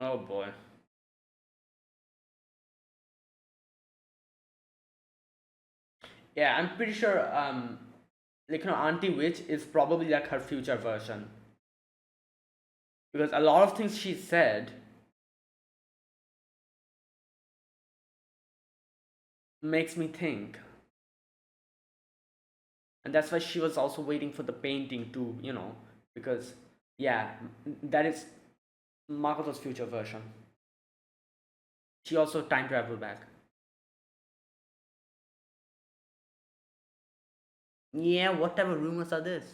Oh boy. Yeah, I'm pretty sure. Like Auntie Witch is probably like her future version because a lot of things she said makes me think, and that's why she was also waiting for the painting to because yeah, that is Makoto's future version. She also time traveled back. Yeah, whatever rumors are this?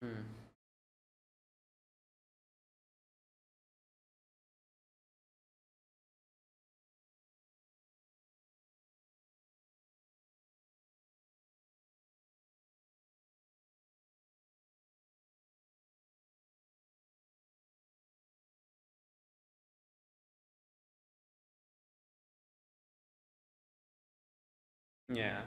Hmm. Yeah.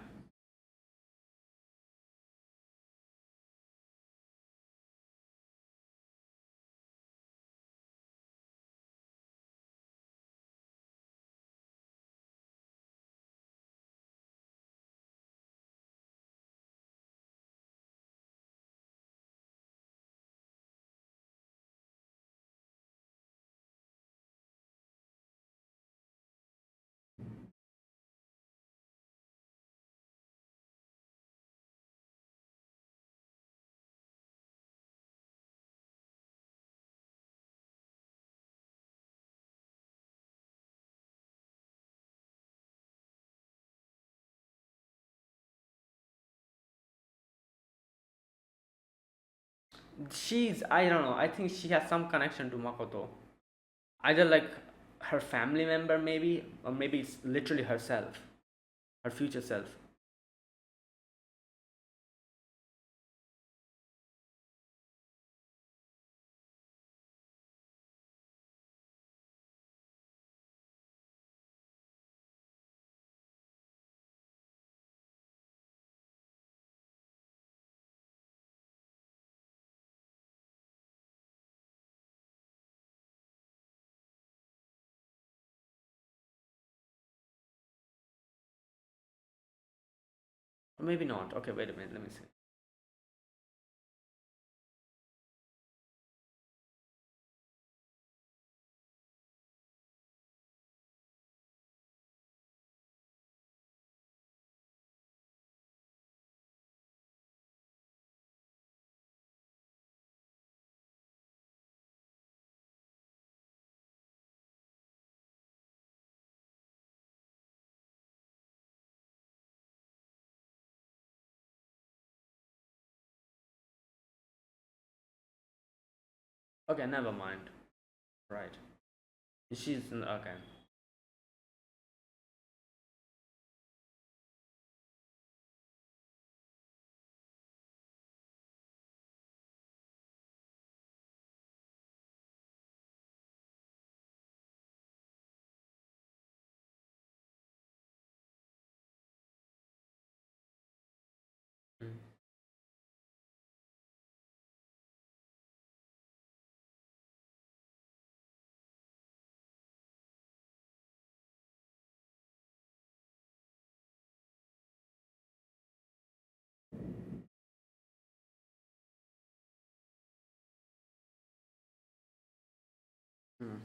She's, I don't know, I think she has some connection to Makoto. Either like her family member, maybe, or maybe it's literally herself, her future self. Or maybe not. Okay, wait a minute, let me see. Okay, never mind. Right. Okay. Mm. Mm.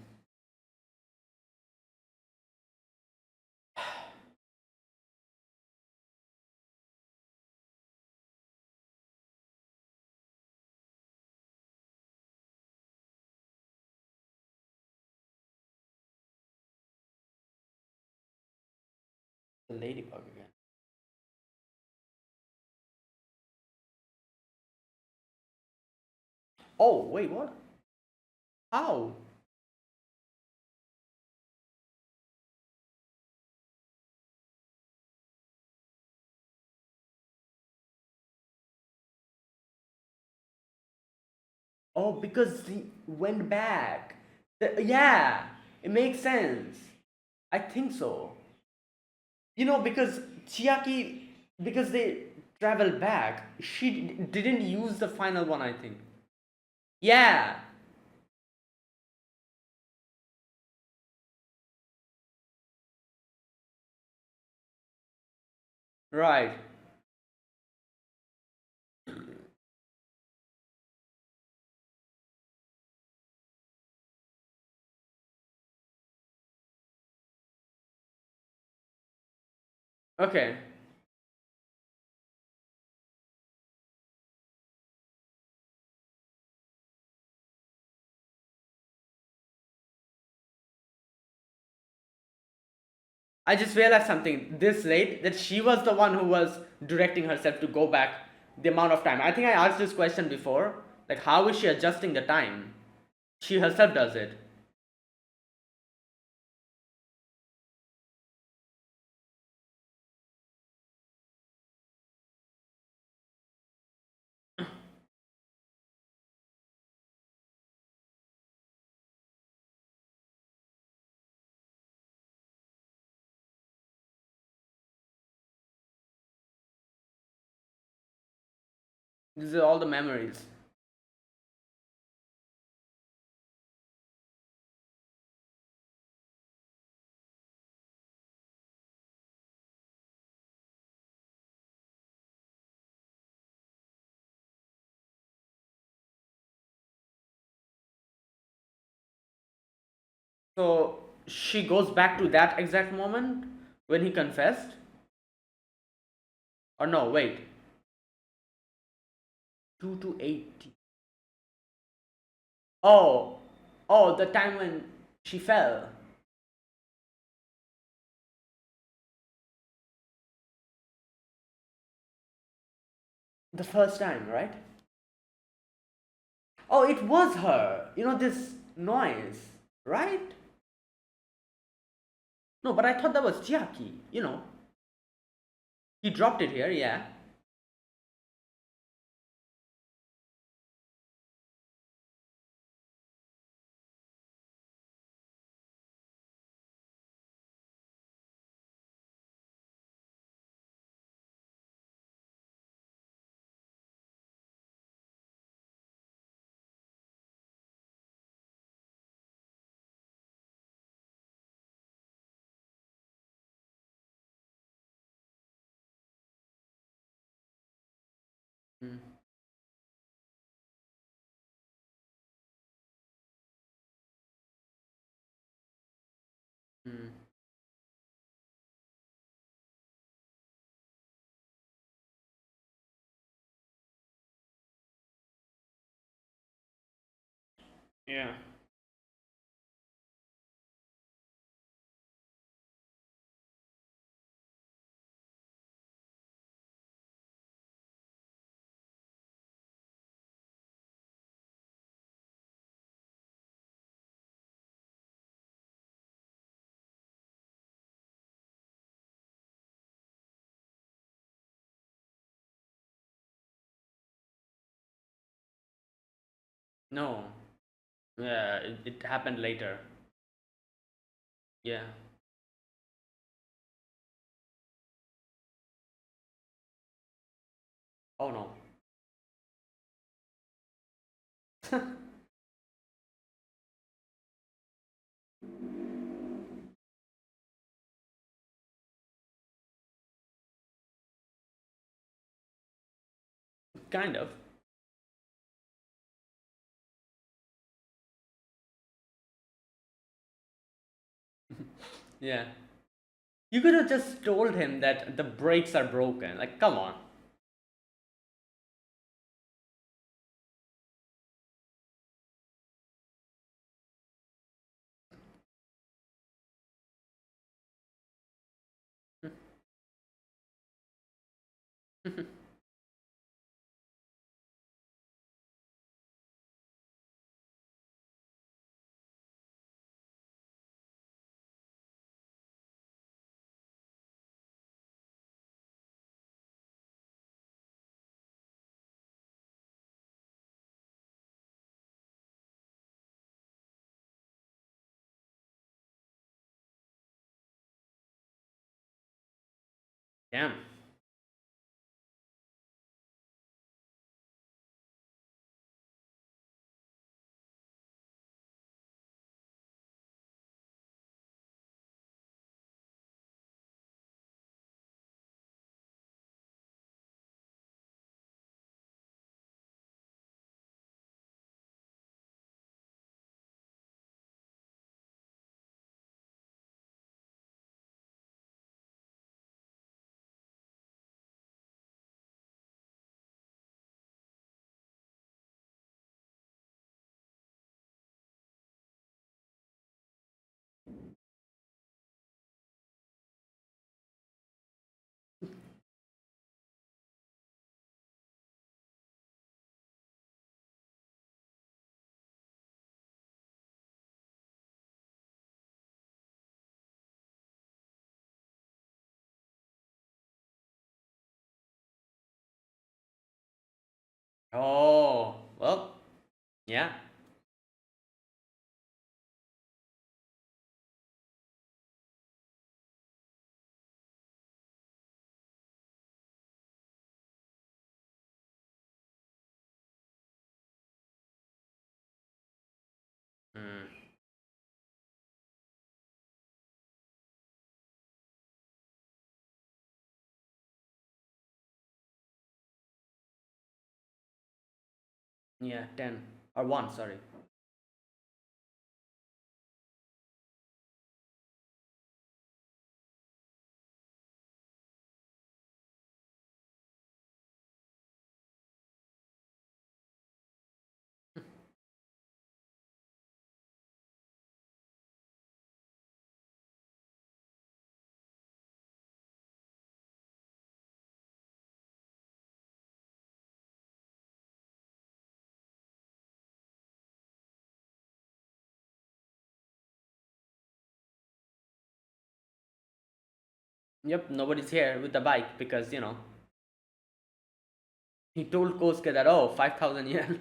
The ladybug again. Oh, wait, what? How? Oh, because he went back. Yeah, it makes sense. I think so. Because Chiaki, because they travel back, she didn't use the final one, I think. Yeah, right. Okay. I just realized something this late that she was the one who was directing herself to go back the amount of time. I think I asked this question before. Like, how is she adjusting the time? She herself does it. These are all the memories. So she goes back to that exact moment when he confessed? Or no, wait. 2 to 80. Oh, oh, the time when she fell. The first time, right? Oh, it was her. This noise, right? No, but I thought that was Chiaki. He dropped it here, yeah. Mm, mm, yeah. No. Yeah, it happened later. Yeah. Oh no. Kind of. Yeah. You could have just told him that the brakes are broken. Like, come on. Damn. Oh, well, yeah. Mm, yeah, 10 or 1, sorry. Yep, nobody's here with the bike because, he told Kosuke that, oh, 5,000 yen.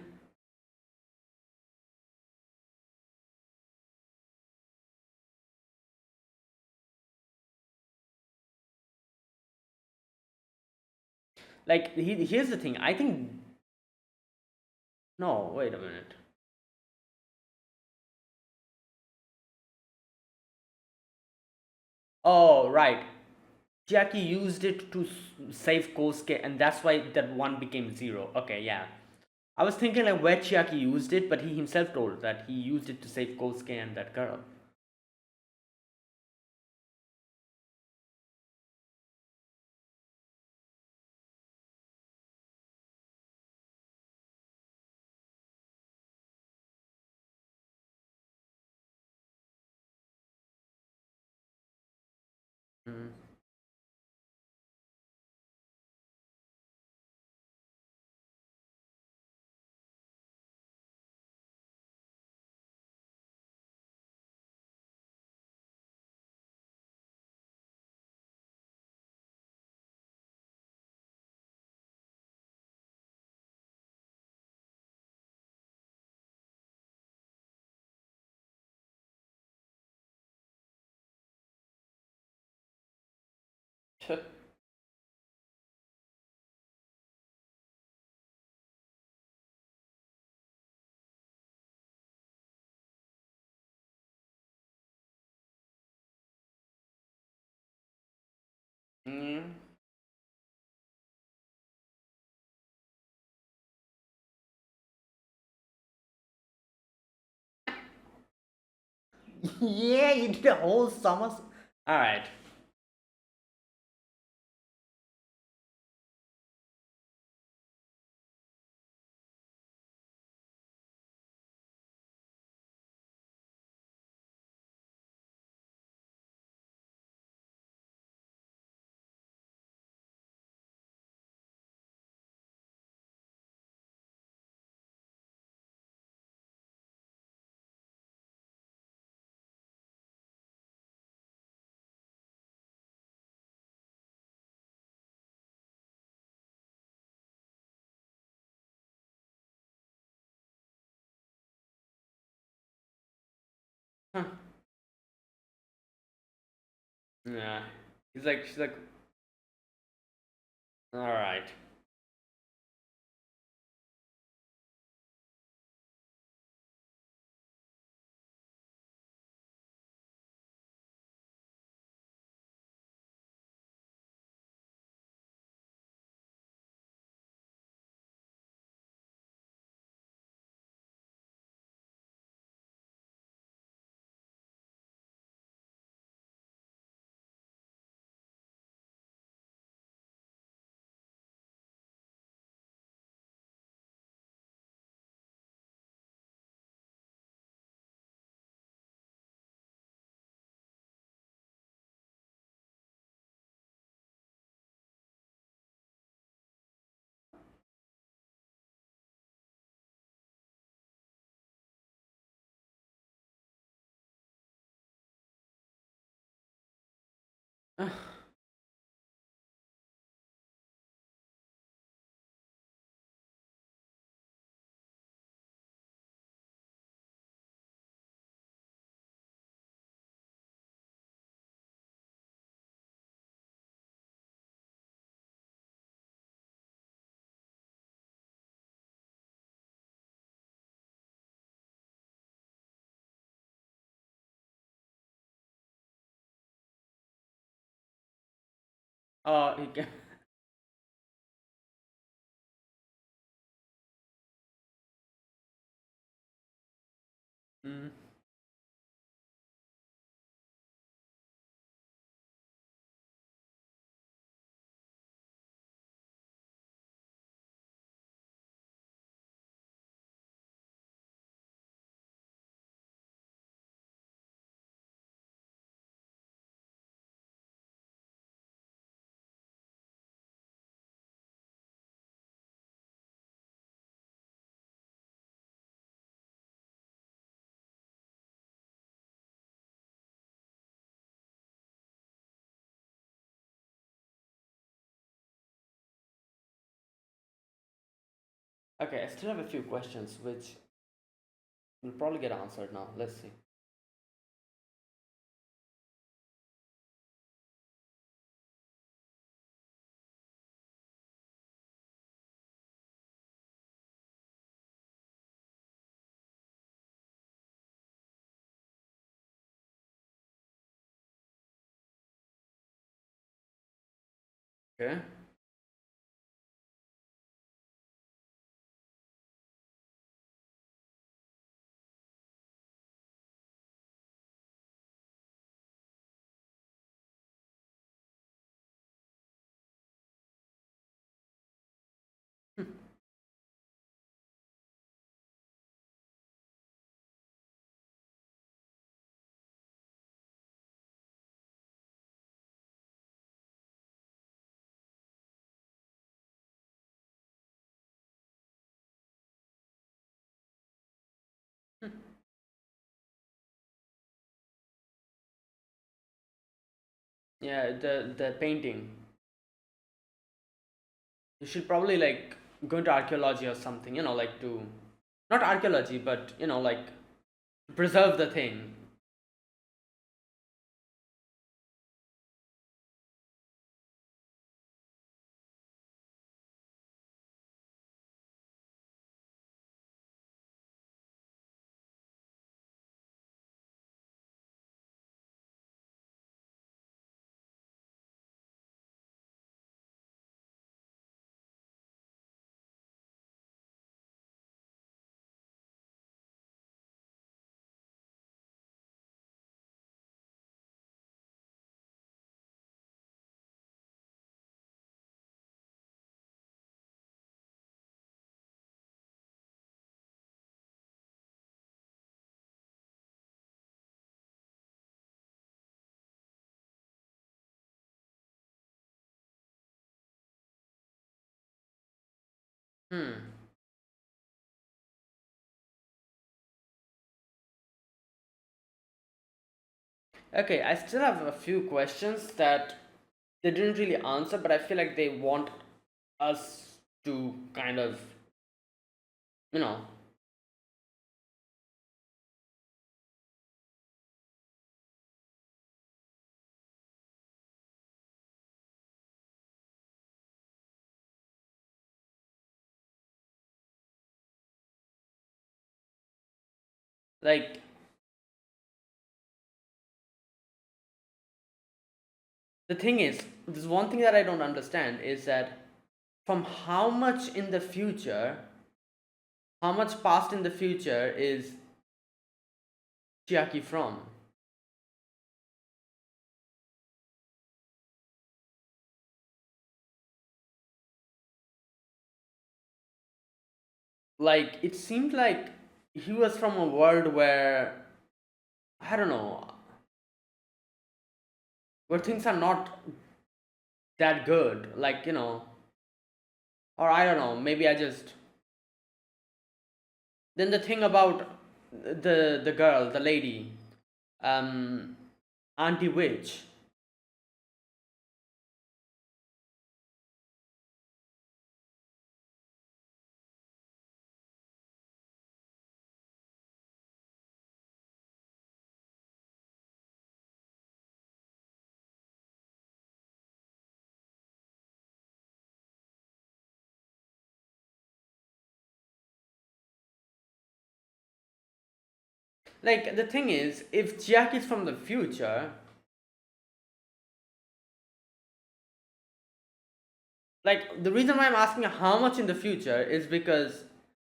Like, here's the thing. I think. No, wait a minute. Oh, right. Jackie used it to save Kosuke, and that's why that one became zero. Okay, yeah. I was thinking like where Chiaki used it, but he himself told that he used it to save Kosuke and that girl. Mm. Mm. Yeah, you did a whole summer. All right. Yeah. She's like, all right. He can. Mm. Okay, I still have a few questions which will probably get answered now. Let's see. Okay. Yeah, the painting. You should probably like go into archaeology or something, like to not archaeology, but like preserve the thing. Hmm. Okay, I still have a few questions that they didn't really answer, but I feel like they want us to kind of, you know, Like, the thing is, there's one thing that I don't understand is that from how much in the future, how much past in the future is Chiaki from? Like, it seemed like he was from a world where, I don't know, where things are not that good. Like, or I don't know, maybe I just. Then the thing about the girl, the lady, um, Auntie Witch. Like, the thing is, if Jack is from the future, like, the reason why I'm asking how much in the future is because,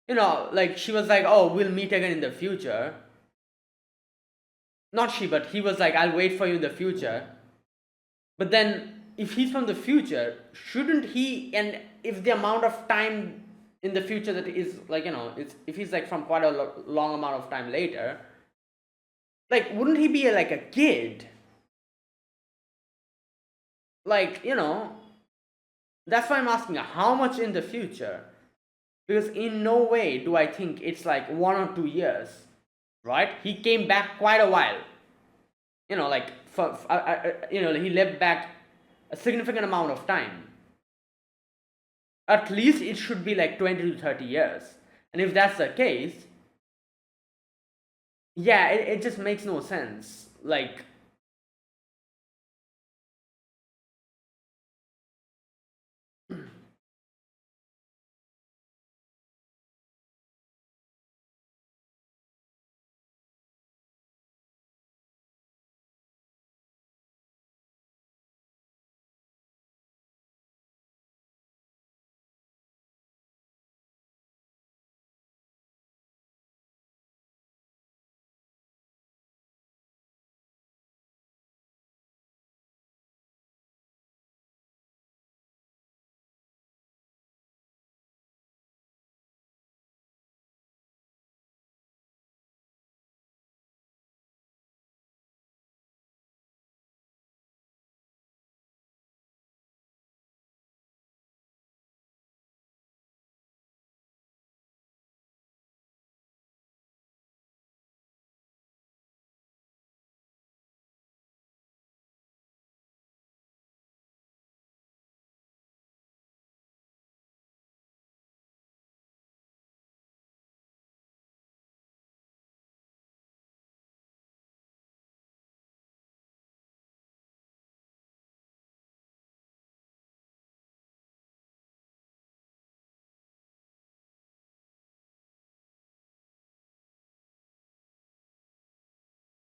like, she was like, oh, we'll meet again in the future. Not she, but he was like, I'll wait for you in the future. But then, if he's from the future, shouldn't he, and if the amount of time in the future that is, like, if he's like from quite a long amount of time later, like, wouldn't he be like a kid? Like, that's why I'm asking how much in the future. Because in no way do I think it's like 1 or 2 years, right? He came back quite a while. Like, he lived back a significant amount of time. At least it should be like 20 to 30 years. And if that's the case, yeah, it just makes no sense. Like,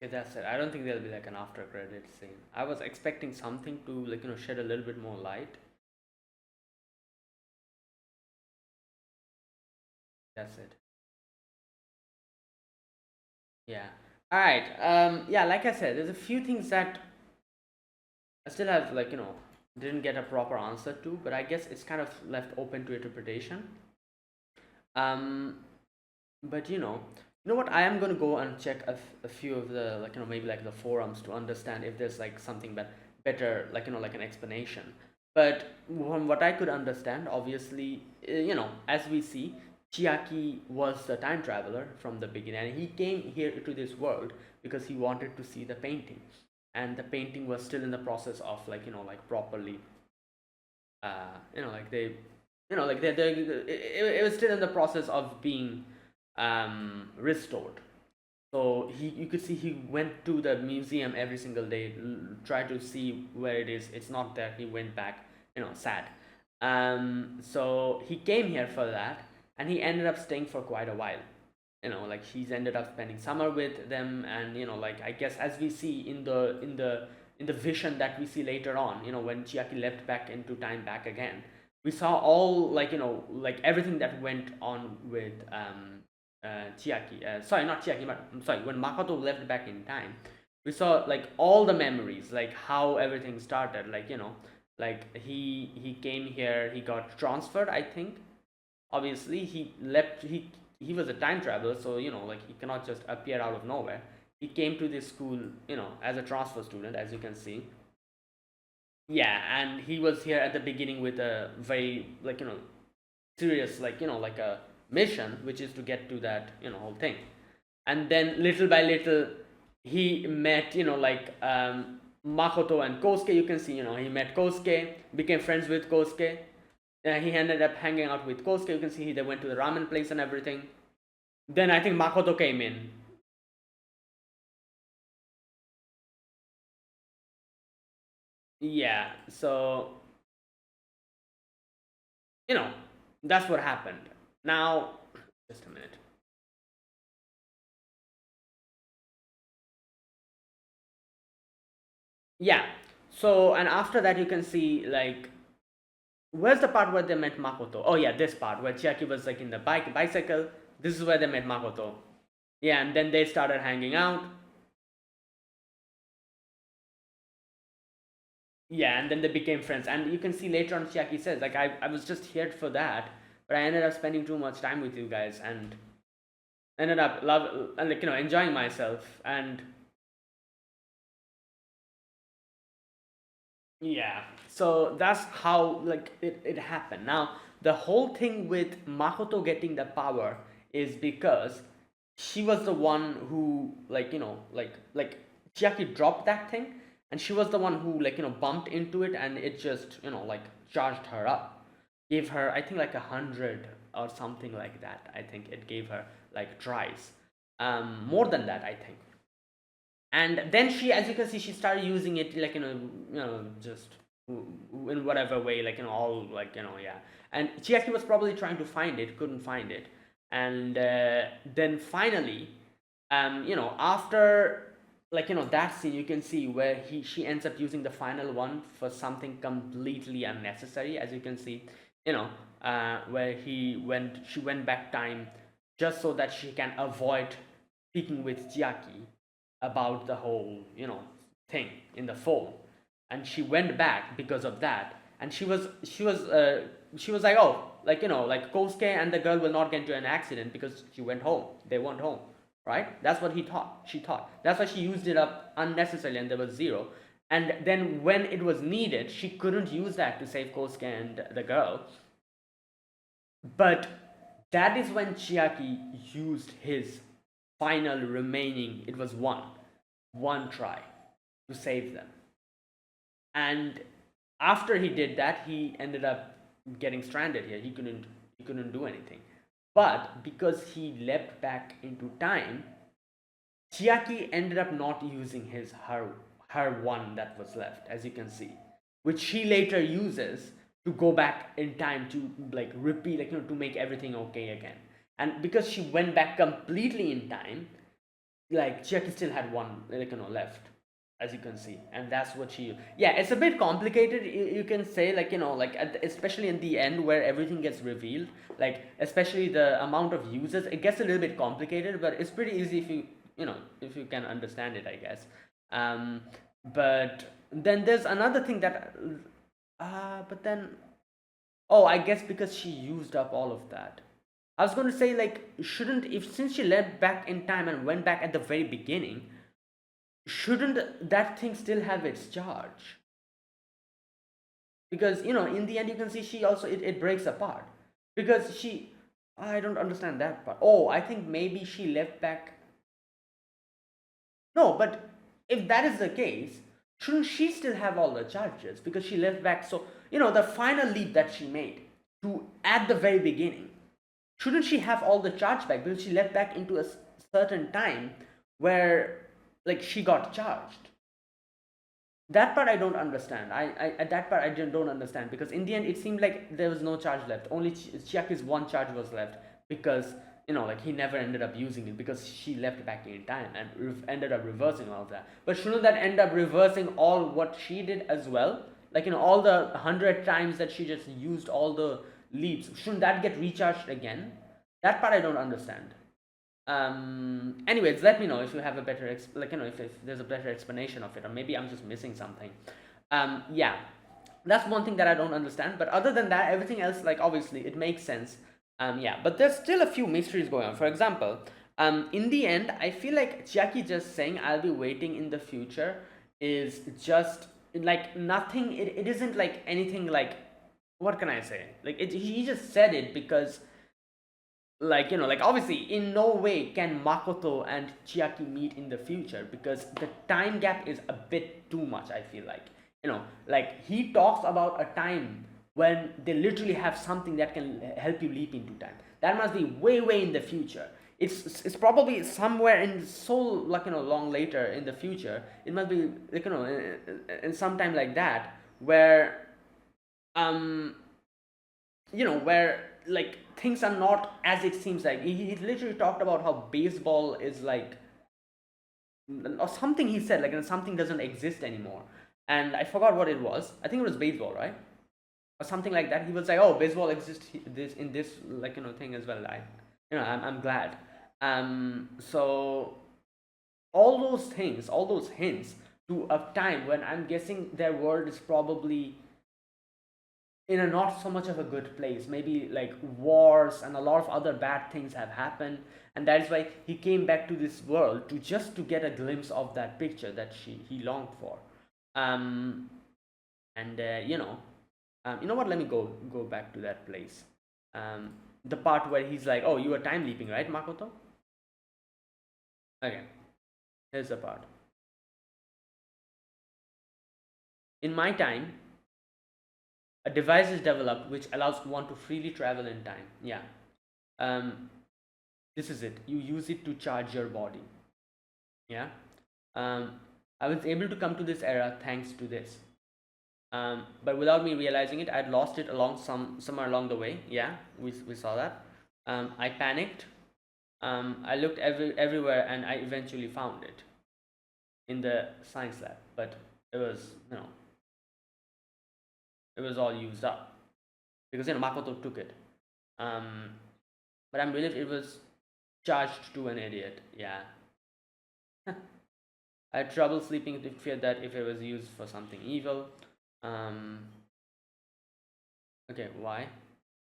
okay, that's it. I don't think there'll be like an after credit scene. I was expecting something to, like, shed a little bit more light. That's it. Yeah. All right. Yeah, like I said, there's a few things that I still have, like, didn't get a proper answer to, but I guess it's kind of left open to interpretation. Um, but you know what? I am gonna go and check a few of the, like, maybe like the forums to understand if there's like something better, like, like an explanation. But from what I could understand, obviously, as we see, Chiaki was the time traveler from the beginning, and he came here to this world because he wanted to see the painting, and the painting was still in the process of, like, like properly, like they, like it was still in the process of being restored. So you could see he went to the museum every single day, tried to see where it is. It's not there. He went back, sad. So he came here for that, and he ended up staying for quite a while. like he's ended up spending summer with them, and like I guess as we see in the vision that we see later on, when Chiaki leapt back into time back again, we saw all, like like everything that went on with Chiaki. Sorry, not Chiaki, but I'm sorry. When Makoto left back in time, we saw like all the memories, like how everything started. Like like he came here, he got transferred. I think obviously he left. He was a time traveler, so like he cannot just appear out of nowhere. He came to this school, as a transfer student, as you can see. Yeah, and he was here at the beginning with a very, like serious, like like a mission, which is to get to that whole thing. And then little by little he met, like Makoto and Kosuke. You can see, he met Kosuke, became friends with Kosuke. He ended up hanging out with Kosuke. You can see they went to the ramen place and everything. Then I think Makoto came in. Yeah, so you know that's what happened. Now, just a minute. Yeah. So, and after that, you can see, like, where's the part where they met Makoto? Oh yeah, this part where Chiaki was like in the bicycle. This is where they met Makoto. Yeah, and then they started hanging out. Yeah, and then they became friends. And you can see later on, Chiaki says, like, I was just here for that, but I ended up spending too much time with you guys and ended up love and, like, enjoying myself. And yeah, so that's how, like, it happened. Now the whole thing with Makoto getting the power is because she was the one who, like, like Chiaki dropped that thing, and she was the one who, like, bumped into it, and it just, like, charged her up, gave her, I think, like 100 or something like that. I think it gave her like tries, more than that, I think. And then she, as you can see, she started using it, like, just in whatever way, like, all, like, yeah. And Chiaki was probably trying to find it, couldn't find it. And then finally, after, like, that scene, you can see where she ends up using the final one for something completely unnecessary, as you can see, where she went back time just so that she can avoid speaking with Chiaki about the whole, thing in the phone. And she went back because of that. And she was like, oh, like, like Kosuke and the girl will not get into an accident because she went home. They went home, right? That's what he thought. She thought. That's why she used it up unnecessarily, and there was zero. And then when it was needed, she couldn't use that to save Kosuke and the girl. But that is when Chiaki used his final remaining, it was one try to save them. And after he did that, he ended up getting stranded here. He couldn't do anything. But because he leapt back into time, Chiaki ended up not using her one that was left, as you can see, which she later uses to go back in time to, like, repeat, like, to make everything okay again. And because she went back completely in time, like, Chiaki still had one, like, left, as you can see. And that's what she, yeah, it's a bit complicated, you can say, like, like especially in the end where everything gets revealed, like, especially the amount of users, it gets a little bit complicated, but it's pretty easy if if you can understand it, I guess. But then there's another thing that but then, oh, I guess because she used up all of that. I was going to say, like, shouldn't, if since she led back in time and went back at the very beginning, shouldn't that thing still have its charge? Because, in the end, you can see she also, it breaks apart. Because she, I don't understand that part. Oh, I think maybe she left back. No, but if that is the case, shouldn't she still have all the charges? Because she left back, so, the final leap that she made to at the very beginning, shouldn't she have all the charge back because she left back into a certain time where, like, she got charged? That part I don't understand. That part I don't understand, because in the end it seemed like there was no charge left. Only Chiaki's one charge was left, because like he never ended up using it because she left back in time and ended up reversing all of that. But shouldn't that end up reversing all what she did as well? Like, all the 100 times that she just used all the leaps, shouldn't that get recharged again? That part I don't understand. Anyways, let me know if you have a better if there's a better explanation of it, or maybe I'm just missing something. Yeah, that's one thing that I don't understand. But other than that, everything else, like, obviously it makes sense. Yeah, but there's still a few mysteries going on. For example, in the end, I feel like Jackie just saying I'll be waiting in the future is just like nothing. It isn't like anything like, what can I say? Like, he just said it because, like, like, obviously in no way can Makoto and Chiaki meet in the future because the time gap is a bit too much. I feel like, like, he talks about a time when they literally have something that can help you leap into time. That must be way in the future. It's probably somewhere in so, like, long later in the future. It must be, like, in some time like that, where um where, like, things are not as it seems. Like, he literally talked about how baseball is like, or something he said, like, something doesn't exist anymore. And I forgot what it was. I think it was baseball, right? Or something like that. He was like, oh, baseball exists this in this, like, thing as well. I'm glad. So all those things, all those hints to a time when I'm guessing their world is probably in a not so much of a good place. Maybe like wars and a lot of other bad things have happened, and that is why he came back to this world to get a glimpse of that picture that he longed for. Um, and you know what? Let me go back to that place. The part where he's like, "Oh, you were time leaping, right, Makoto?" Okay, here's the part. In my time, a device is developed which allows one to freely travel in time. Yeah. Um, this is it. You use it to charge your body. Yeah. Um, I was able to come to this era thanks to this. But without me realizing it, I'd lost it along somewhere along the way. Yeah, we saw that. I panicked. I looked everywhere, and I eventually found it in the science lab. But it was, it was all used up because Makoto took it. Um, but I'm relieved it was charged to an idiot. Yeah. I had trouble sleeping to fear that if it was used for something evil. Um, okay, why?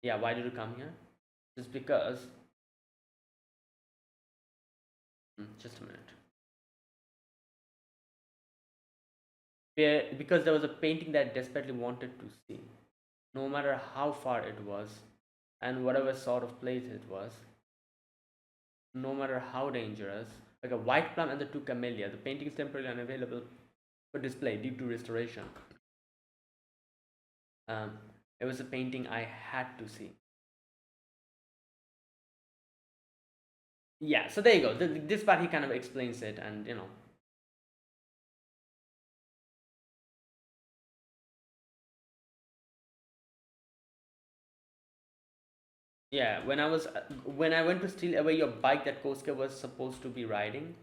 Yeah, why did you come here? Just because. Just a minute. Because there was a painting that I desperately wanted to see, no matter how far it was, and whatever sort of place it was, no matter how dangerous. Like a white plum and the two camellia. The painting is temporarily unavailable for display due to restoration. Um, it was a painting I had to see. Yeah, so there you go. This part he kind of explains it, and yeah. When I went to steal away your bike that Kosuke was supposed to be riding,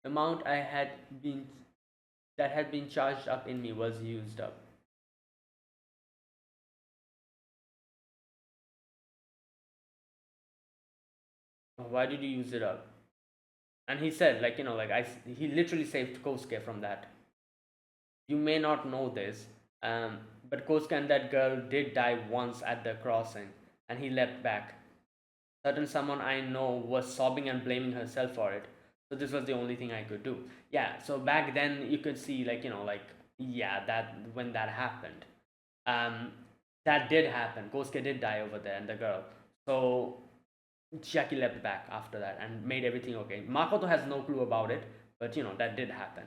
the amount I had been that had been charged up in me was used up. Why did you use it up? And he said, like, he literally saved Kosuke from that. You may not know this, but Kosuke and that girl did die once at the crossing, and he leapt back. Certain someone I know was sobbing and blaming herself for it. So this was the only thing I could do. Yeah, so back then you could see, like, yeah, that when that happened. Um, that did happen. Kosuke did die over there, and the girl. So Chiaki leapt back after that and made everything okay. Makoto has no clue about it, but that did happen.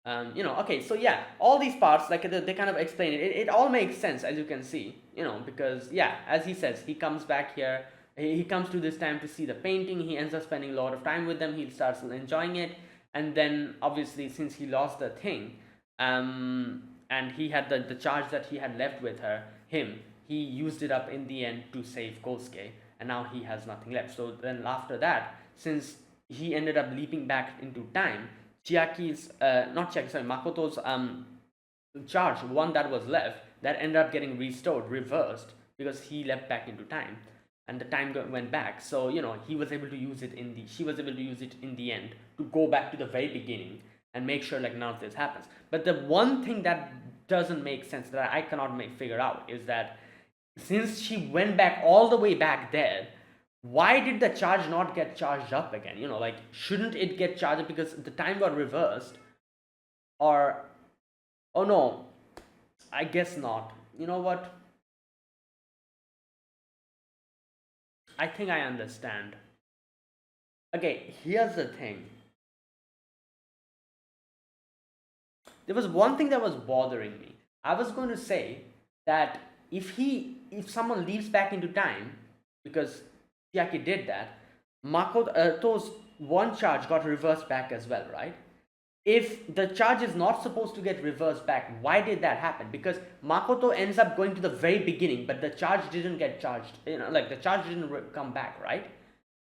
Okay, so yeah, all these parts, like, they kind of explain it. It all makes sense, as you can see, because, yeah, as he says, he comes back here, he comes to this time to see the painting, he ends up spending a lot of time with them, he starts enjoying it, and then, obviously, since he lost the thing, and he had the charge that he had left with him, he used it up in the end to save Kosuke, and now he has nothing left. So then after that, since he ended up leaping back into time, Chiaki's not Chiaki, sorry, Makoto's charge, one that was left, that ended up getting restored, reversed, because he leapt back into time, and the time went back. So he was able to use it in the she was able to use it in the end to go back to the very beginning and make sure like none of this happens. But the one thing that doesn't make sense, that I cannot figure out, is that since she went back all the way back there, why did the charge not get charged up again? Like, shouldn't it get charged up because the time got reversed? Or, oh no, I guess not. You know what? I think I understand. Okay, here's the thing. There was one thing that was bothering me. I was going to say that if someone leaps back into time, because Chiaki did that, Makoto's one charge got reversed back as well, right? If the charge is not supposed to get reversed back, why did that happen? Because Makoto ends up going to the very beginning, but the charge didn't get charged. Like the charge didn't come back, right?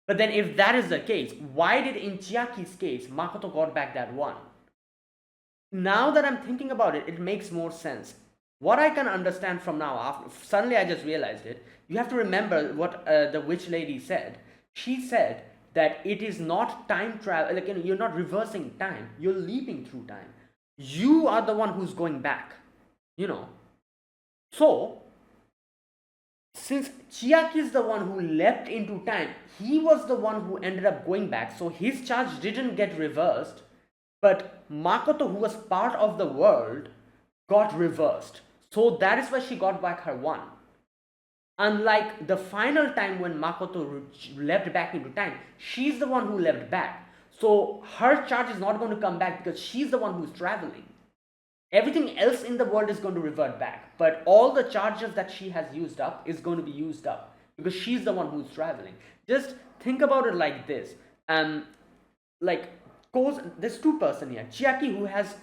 But then if that is the case, why did in Chiaki's case Makoto got back that one? Now that I'm thinking about it, it makes more sense. What I can understand from now, after suddenly I just realized it, you have to remember what the witch lady said. She said that it is not time travel, like you're not reversing time, you're leaping through time. You are the one who's going back, So, since Chiaki is the one who leapt into time, he was the one who ended up going back, so his charge didn't get reversed, but Makoto, who was part of the world, got reversed. So that is why she got back her one. Unlike the final time when Makoto leapt back into time, she's the one who leapt back. So her charge is not going to come back because she's the one who's traveling. Everything else in the world is going to revert back, but all the charges that she has used up is going to be used up because she's the one who's traveling. Just think about it like this. There's two person here. Chiaki, who has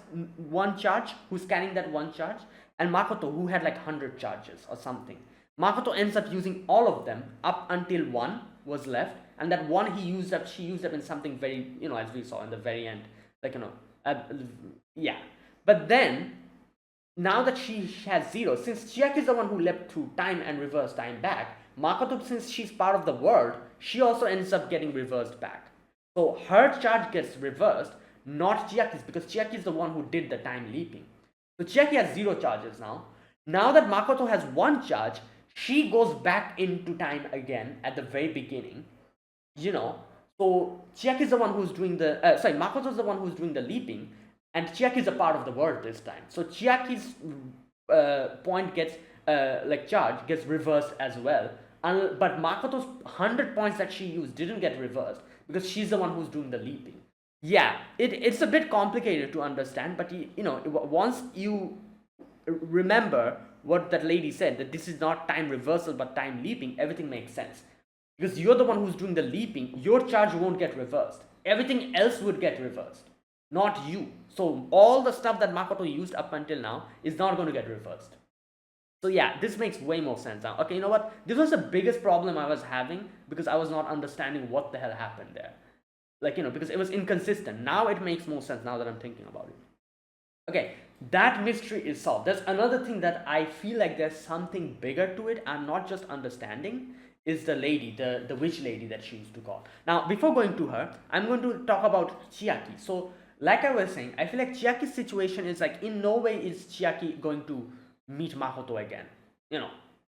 one charge, who's scanning that one charge, and Makoto, who had like 100 charges or something. Makoto ends up using all of them up until one was left, and that one she used up in something very, as we saw in the very end, yeah. But then, now that she has zero, since Chiaki is the one who leapt through time and reversed time back, Makoto, since she's part of the world, she also ends up getting reversed back. So her charge gets reversed, not Chiaki's, because Chiaki is the one who did the time leaping. So Chiaki has zero charges now. Now that Makoto has one charge, she goes back into time again at the very beginning. So Chiaki is the one who's doing Makoto is the one who's doing the leaping, and Chiaki is a part of the world this time. So Chiaki's point gets charge gets reversed as well. But Makoto's 100 points that she used didn't get reversed because she's the one who's doing the leaping. Yeah, it's a bit complicated to understand, but once you remember what that lady said, that this is not time reversal but time leaping, everything makes sense. Because you're the one who's doing the leaping, your charge won't get reversed. Everything else would get reversed, not you. So all the stuff that Makoto used up until now is not going to get reversed. So yeah, this makes way more sense now. Okay, you know what? This was the biggest problem I was having because I was not understanding what the hell happened there. Because it was inconsistent. Now it makes more sense now that I'm thinking about it. Okay, that mystery is solved. There's another thing that I feel like there's something bigger to it. I'm not just understanding. Is the lady, the witch lady that she used to call. Now, before going to her, I'm going to talk about Chiaki. So, like I was saying, I feel like Chiaki's situation is like, in no way is Chiaki going to meet Makoto again.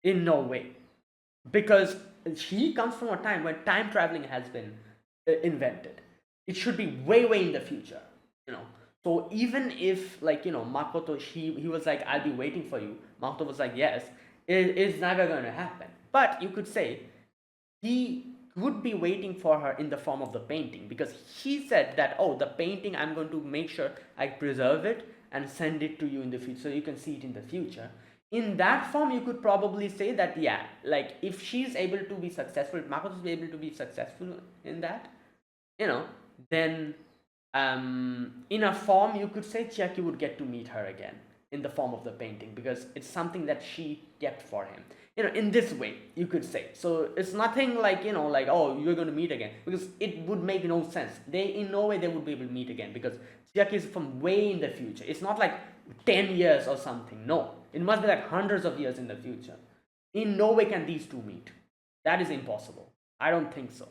In no way. Because she comes from a time when time traveling has been invented. It should be way, way in the future. So even if Makoto, he was like, I'll be waiting for you. Makoto was like, yes, it's never going to happen. But you could say he would be waiting for her in the form of the painting, because he said that, oh, the painting, I'm going to make sure I preserve it and send it to you in the future so you can see it in the future. In that form, you could probably say that, yeah, like if she's able to be successful, if Makoto is able to be successful in that, then in a form you could say Chiaki would get to meet her again. in the form of the painting, because it's something that she kept for him, you know, in this way you could say. So it's nothing like, you know, like, oh, you're going to meet again, because it would make no sense. They, in no way they would be able to meet again, because Chiaki is from way in the future. It's not like 10 years or something. No, it must be like hundreds of years in the future. In no way can these two meet. That is impossible. I don't think so.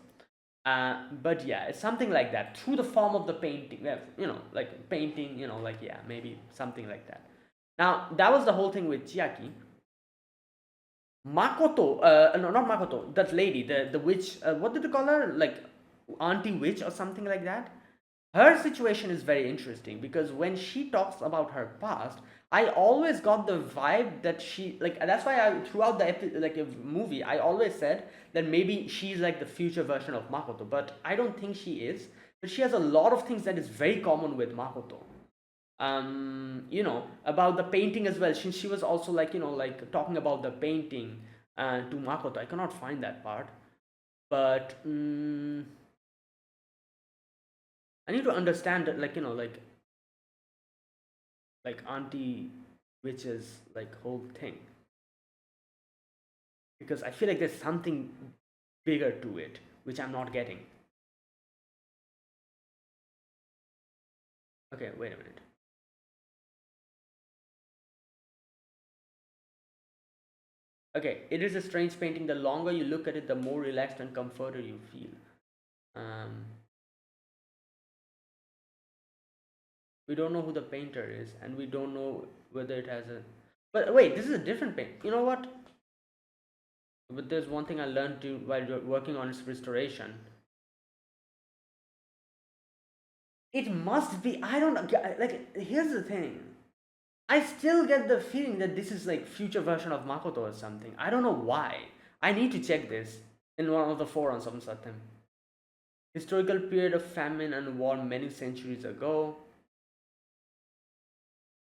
But yeah, it's something like that through the form of the painting. You know, like painting. You know, like, yeah, maybe something like that. Now that was the whole thing with Chiaki. Makoto, no, not Makoto, that lady, the witch. What did you call her? Like Auntie Witch or something like that. Her situation is very interesting because when she talks about her past, I always got the vibe that she, like, that's why I, throughout the movie, I always said that maybe she's like the future version of Makoto, but I don't think she is. But she has a lot of things that is very common with Makoto. You know, about the painting as well, since she was also like, you know, like talking about the painting to Makoto. I cannot find that part, but I need to understand that, like, you know, like Auntie Witch's like whole thing, because I feel like there's something bigger to it which I'm not getting. Okay, wait a minute. Okay, it is a strange painting. The longer you look at it, the more relaxed and comforted you feel. Um, we don't know who the painter is, and we don't know whether it has a. But wait, this is a different paint. You know what? But there's one thing I learned to while working on its restoration. It must be. I don't like. Here's the thing. I still get the feeling that this is like future version of Makoto or something. I don't know why. I need to check this in one of the forums of Satyam. Historical period of famine and war many centuries ago.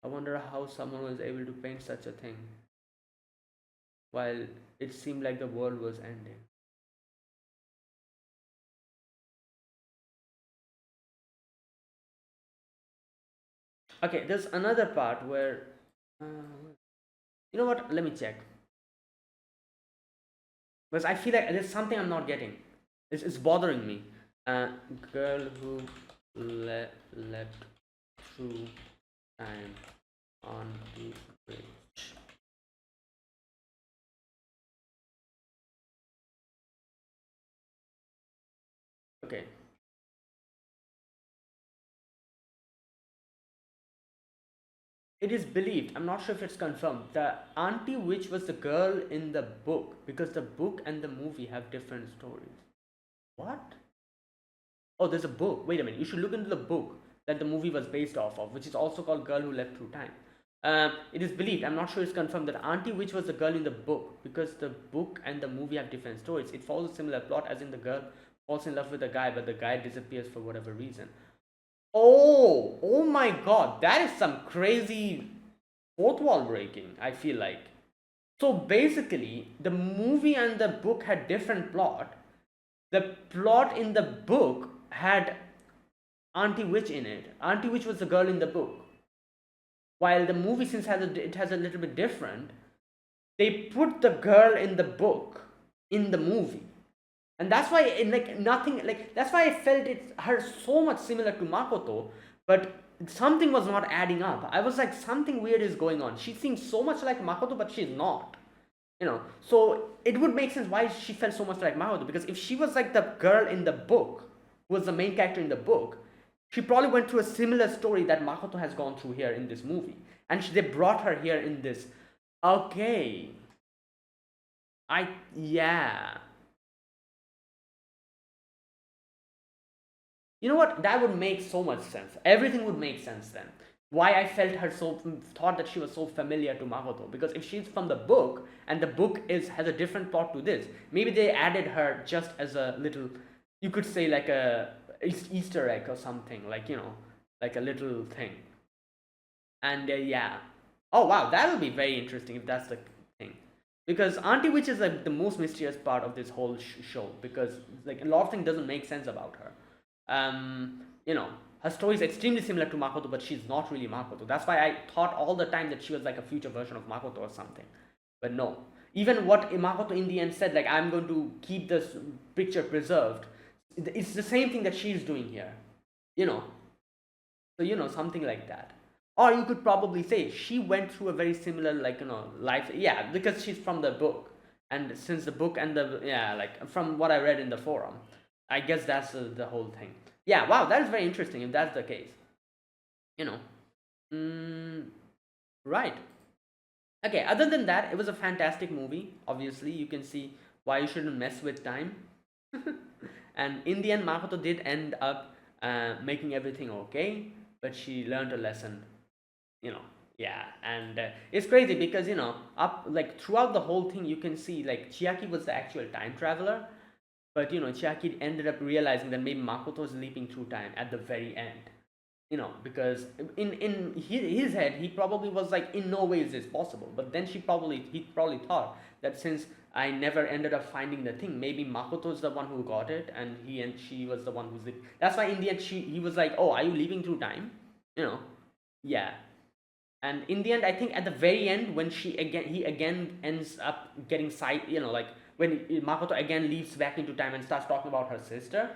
I wonder how someone was able to paint such a thing while it seemed like the world was ending. Okay, there's another part where. Uh, you know what? Let me check. Because I feel like there's something I'm not getting. It's bothering me. Uh, Girl who leapt through time on the bridge. Okay. It is believed, I'm not sure if it's confirmed, the Auntie Witch was the girl in the book, because the book and the movie have different stories. What? Oh, there's a book. Wait a minute. You should look into the book that the movie was based off of, which is also called Girl Who Leapt Through Time. It is believed, I'm not sure it's confirmed, that Auntie Witch was the girl in the book, because the book and the movie have different stories. It follows a similar plot, as in the girl falls in love with a guy, but the guy disappears for whatever reason. Oh my god, that is some crazy fourth wall breaking, I feel like. So basically, the movie and the book had different plot. The plot in the book had Auntie Witch in it. Auntie Witch was the girl in the book. While the movie, since it has a little bit different, they put the girl in the book in the movie. And that's why like nothing, like that's why I felt it her so much similar to Makoto, but something was not adding up. I was like, something weird is going on. She seems so much like Makoto, but she's not. You know, so it would make sense why she felt so much like Makoto, because if she was like the girl in the book, who was the main character in the book, she probably went through a similar story that Makoto has gone through here in this movie, and they brought her here in this. Okay, yeah. You know what? That would make so much sense. Everything would make sense then. Why I felt her so, thought that she was so familiar to Makoto, because if she's from the book and the book has a different plot to this, maybe they added her just as a little, you could say like a Easter egg or something, like, you know, like a little thing. And yeah. Oh wow, that would be very interesting if that's the thing, because Auntie Witch is like the most mysterious part of this whole show, because like a lot of things doesn't make sense about her. You know, her story is extremely similar to Makoto, but she's not really Makoto. That's why I thought all the time that she was like a future version of Makoto or something. But no. Even what Makoto in the end said, like, I'm going to keep this picture preserved, it's the same thing that she's doing here. You know, so, something like that. Or you could probably say she went through a very similar, like, life. Yeah, because she's from the book. And since the book and yeah, like, from what I read in the forum, I guess that's the whole thing. Yeah, wow, that is very interesting if that's the case. You know. Mm, right. Okay, other than that, it was a fantastic movie. Obviously, you can see why you shouldn't mess with time. And in the end, Makoto did end up making everything okay, but she learned a lesson, you know. Yeah, and it's crazy because, up like throughout the whole thing, you can see like Chiaki was the actual time traveler, but Chiaki ended up realizing that maybe Makoto was leaping through time at the very end, because in his head he probably was like, in no way is this possible, but then he probably thought that since I never ended up finding the thing, maybe Makoto's the one who got it, and she was the one who's the, that's why in the end he was like, oh, are you leaving through time, you know yeah. And in the end, I think at the very end, when he again ends up getting sight, like when Makoto again leaps back into time and starts talking about her sister,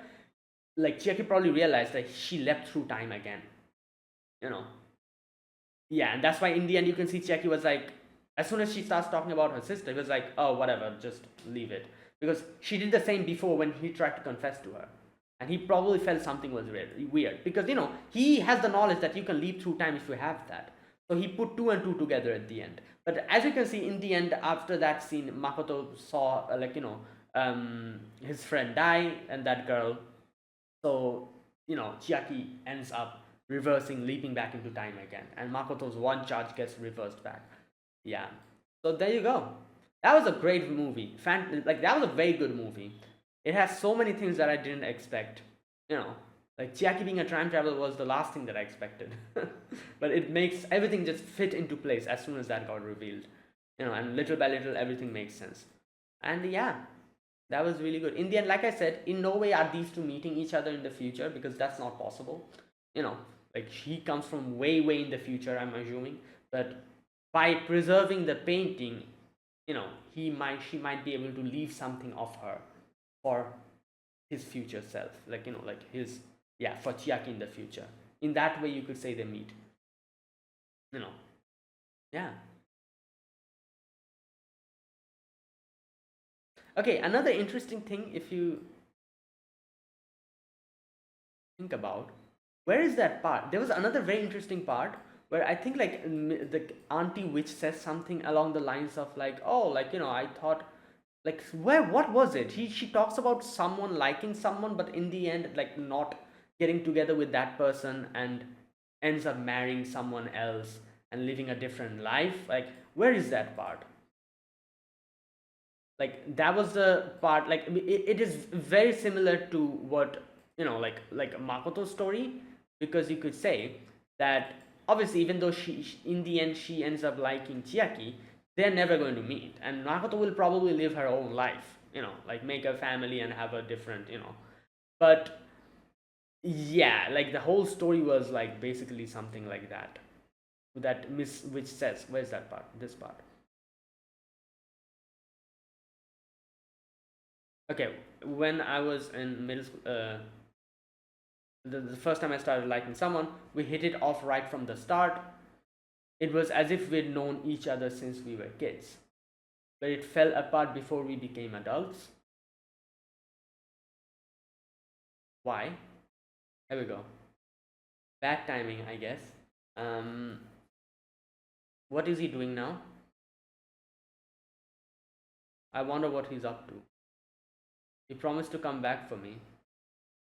like Chiaki probably realized that she leapt through time again, you know. Yeah, and that's why in the end you can see Chiaki was like, as soon as she starts talking about her sister, he was like, oh, whatever, just leave it, because she did the same before when he tried to confess to her, and he probably felt something was weird, because he has the knowledge that you can leap through time if you have that. So he put two and two together at the end. But as you can see in the end, after that scene, Makoto saw his friend die and that girl. So, Chiaki ends up reversing, leaping back into time again, and Makoto's one charge gets reversed back. Yeah. So there you go. That was a great movie. Like, that was a very good movie. It has so many things that I didn't expect. You know, like Chiaki being a time traveler was the last thing that I expected. But it makes everything just fit into place as soon as that got revealed. And little by little everything makes sense. And yeah, that was really good. In the end, like I said, in no way are these two meeting each other in the future, because that's not possible. You know, like, he comes from way, way in the future, I'm assuming. But by preserving the painting, she might be able to leave something of her for his future self. Like, like his, yeah, for Chiaki in the future. In that way, you could say they meet. You know, yeah. Okay, another interesting thing, if you think about, where is that part? There was another very interesting part where I think, like, the auntie witch says something along the lines of like, oh, like, I thought, like, where, what was it, she talks about someone liking someone, but in the end, like, not getting together with that person, and ends up marrying someone else and living a different life. Like, where is that part? Like, that was the part, like, it is very similar to what, like Makoto's story, because you could say that obviously, even though in the end she ends up liking Chiaki, they're never going to meet, and Makoto will probably live her own life, like make a family and have a different, but yeah, like, the whole story was like basically something like that, that Miss Which says, where's that part, this part. Okay, when I was in middle school, the first time I started liking someone, we hit it off right from the start. It was as if we'd known each other since we were kids, but it fell apart before we became adults. Why? Here we go. Bad timing, I guess. Um, what is he doing now? I wonder what he's up to. He promised to come back for me.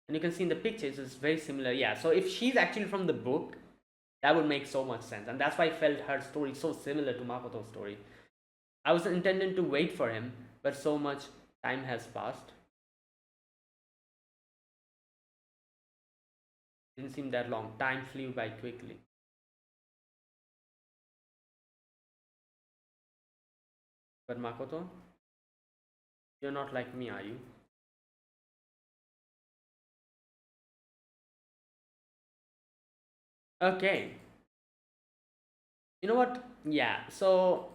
And you can see in the pictures, it's very similar. Yeah, so if she's actually from the book, that would make so much sense. And that's why I felt her story so similar to Makoto's story. I was intending to wait for him, but so much time has passed. Didn't seem that long. Time flew by quickly. But Makoto, you're not like me, are you? Okay, you know what? Yeah, so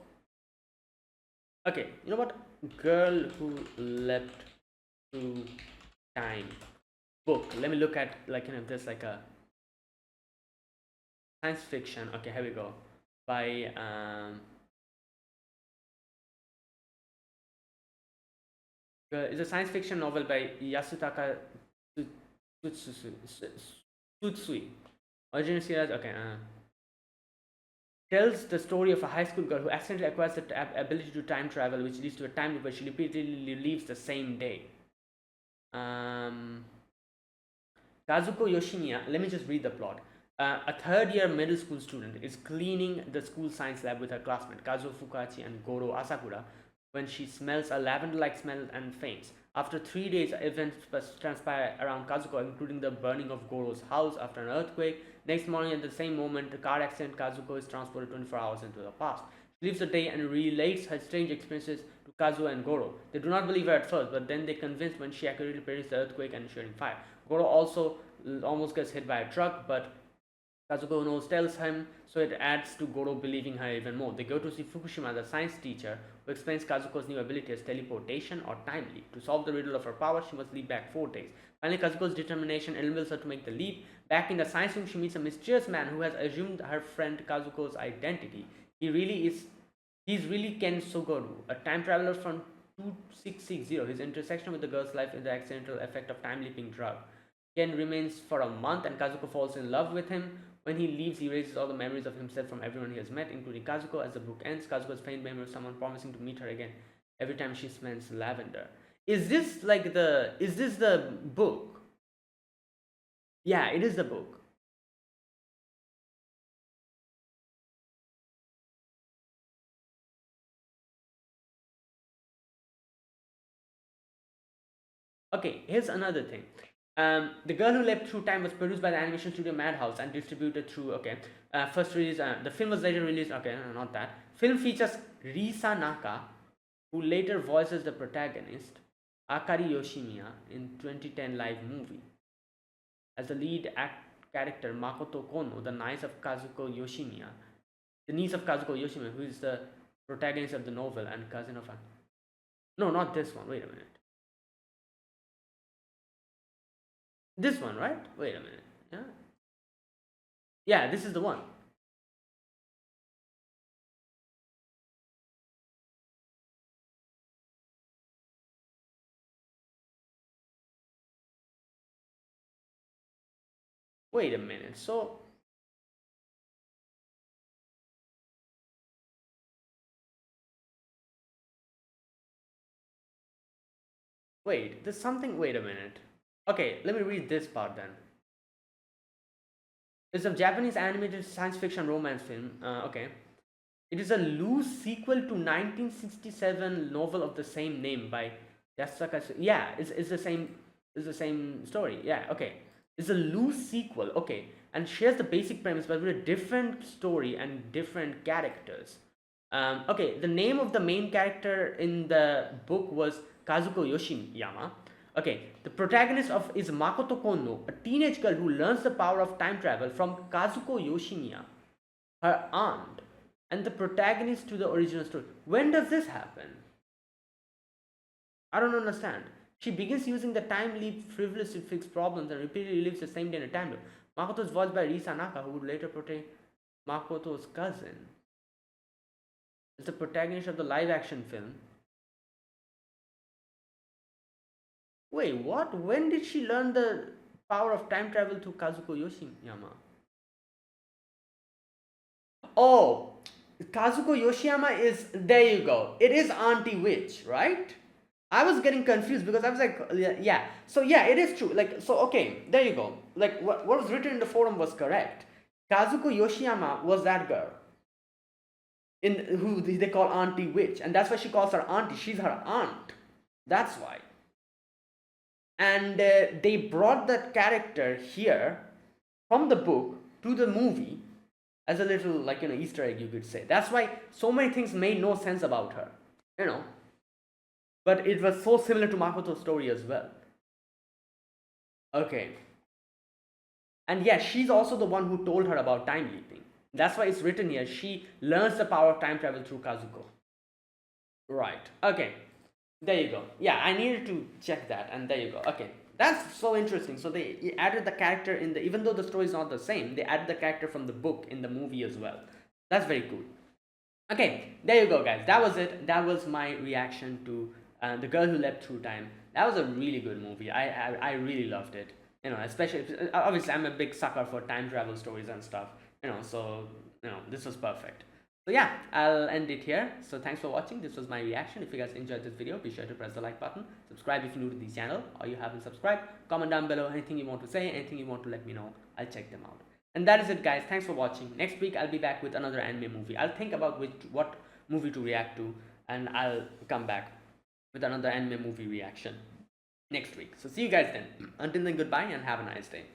okay, you know what? Girl Who Leapt Through Time book. Let me look at, like, if there's like a science fiction. Okay, here we go. By it's a science fiction novel by Yasutaka Tsutsui. Original series. Okay, tells the story of a high school girl who accidentally acquires the ability to time travel, which leads to a time loop where she repeatedly leaves the same day. Um, Kazuko Yoshimiya, let me just read the plot. A third year middle school student is cleaning the school science lab with her classmate Kazuo Fukachi and Goro Asakura when she smells a lavender like smell and faints. After 3 days, events transpire around Kazuko, including the burning of Goro's house after an earthquake. Next morning, at the same moment, the car accident, Kazuko is transported 24 hours into the past. She lives the day and relates her strange experiences to Kazuo and Goro. They do not believe her at first, but then they convince when she accurately predicts the earthquake and shooting fire. Goro also almost gets hit by a truck, but Kazuko knows tells him, so it adds to Goro believing her even more. They go to see Fukushima, the science teacher, who explains Kazuko's new ability as teleportation or time leap. To solve the riddle of her power, she must leap back 4 days. Finally, Kazuko's determination enables her to make the leap. Back in the science room, she meets a mysterious man who has assumed her friend Kazuko's identity. He's really Ken Sogoru, a time traveler from 2660. His intersection with the girl's life is the accidental effect of time leaping drug. Ken remains for a month and Kazuko falls in love with him. When he leaves, he erases all the memories of himself from everyone he has met, including Kazuko. As the book ends, Kazuko's faint memory of someone promising to meet her again every time she smells lavender. Is this the book? Yeah, it is the book. Okay, here's another thing. The Girl Who Leapt Through Time was produced by the animation studio Madhouse and distributed through. Okay, first release. The film was later released. Okay, no, not that. Film features Risa Naka, who later voices the protagonist, Akari Yoshimiya, in 2010 live movie. As the lead character, Makoto Kono, the niece of Kazuko Yoshimiya, who is the protagonist of the novel and cousin of. No, not this one. Wait a minute. This one, right? Wait a minute. Yeah. Yeah, this is the one. Wait a minute. So, wait, there's something. Wait a minute. Okay, let me read this part then. It's a Japanese animated science fiction romance film. Okay. It is a loose sequel to 1967 novel of the same name by Yasaka. Yeah, it's the same. It's the same story. Yeah. Okay. It's a loose sequel. Okay, and shares the basic premise, but with a different story and different characters. Okay, the name of the main character in the book was Kazuko Yoshiyama. Okay, the protagonist of is Makoto Kono, a teenage girl who learns the power of time travel from Kazuko Yoshimiya, her aunt, and the protagonist to the original story. When does this happen? I don't understand. She begins using the time leap frivolously to fix problems and repeatedly lives the same day in a time loop. Makoto is voiced by Risa Naka, who would later portray Makoto's cousin. Is the protagonist of the live action film. Wait, what? When did she learn the power of time travel to Kazuko Yoshiyama? Oh, Kazuko Yoshiyama is. There you go. It is Auntie Witch, right? I was getting confused because I was like, yeah. So, yeah, it is true. Like, so, okay, there you go. Like, what was written in the forum was correct. Kazuko Yoshiyama was that girl in who they call Auntie Witch, and that's why she calls her auntie. She's her aunt. That's why. And they brought that character here from the book to the movie as a little, like, Easter egg, you could say. That's why so many things made no sense about her, you know. But it was so similar to Makoto's story as well. Okay. And yeah, she's also the one who told her about time leaping. That's why it's written here. She learns the power of time travel through Kazuko. Right. Okay. There you go. Yeah, I needed to check that, and there you go. Okay, that's so interesting. So they added the character in the, even though the story is not the same, they added the character from the book in the movie as well. That's very cool. Okay, there you go, guys. That was it. That was my reaction to The Girl Who Leapt Through Time. That was a really good movie. I really loved it. You know, especially obviously I'm a big sucker for time travel stories and stuff. You know, so this was perfect. So yeah, I'll end it here. So thanks for watching. This was my reaction. If you guys enjoyed this video, be sure to press the like button. Subscribe if you're new to the channel or you haven't subscribed. Comment down below anything you want to say, anything you want to let me know. I'll check them out. And that is it, guys. Thanks for watching. Next week I'll be back with another anime movie. I'll think about what movie to react to, and I'll come back with another anime movie reaction next week. So see you guys then. Until then, goodbye and have a nice day.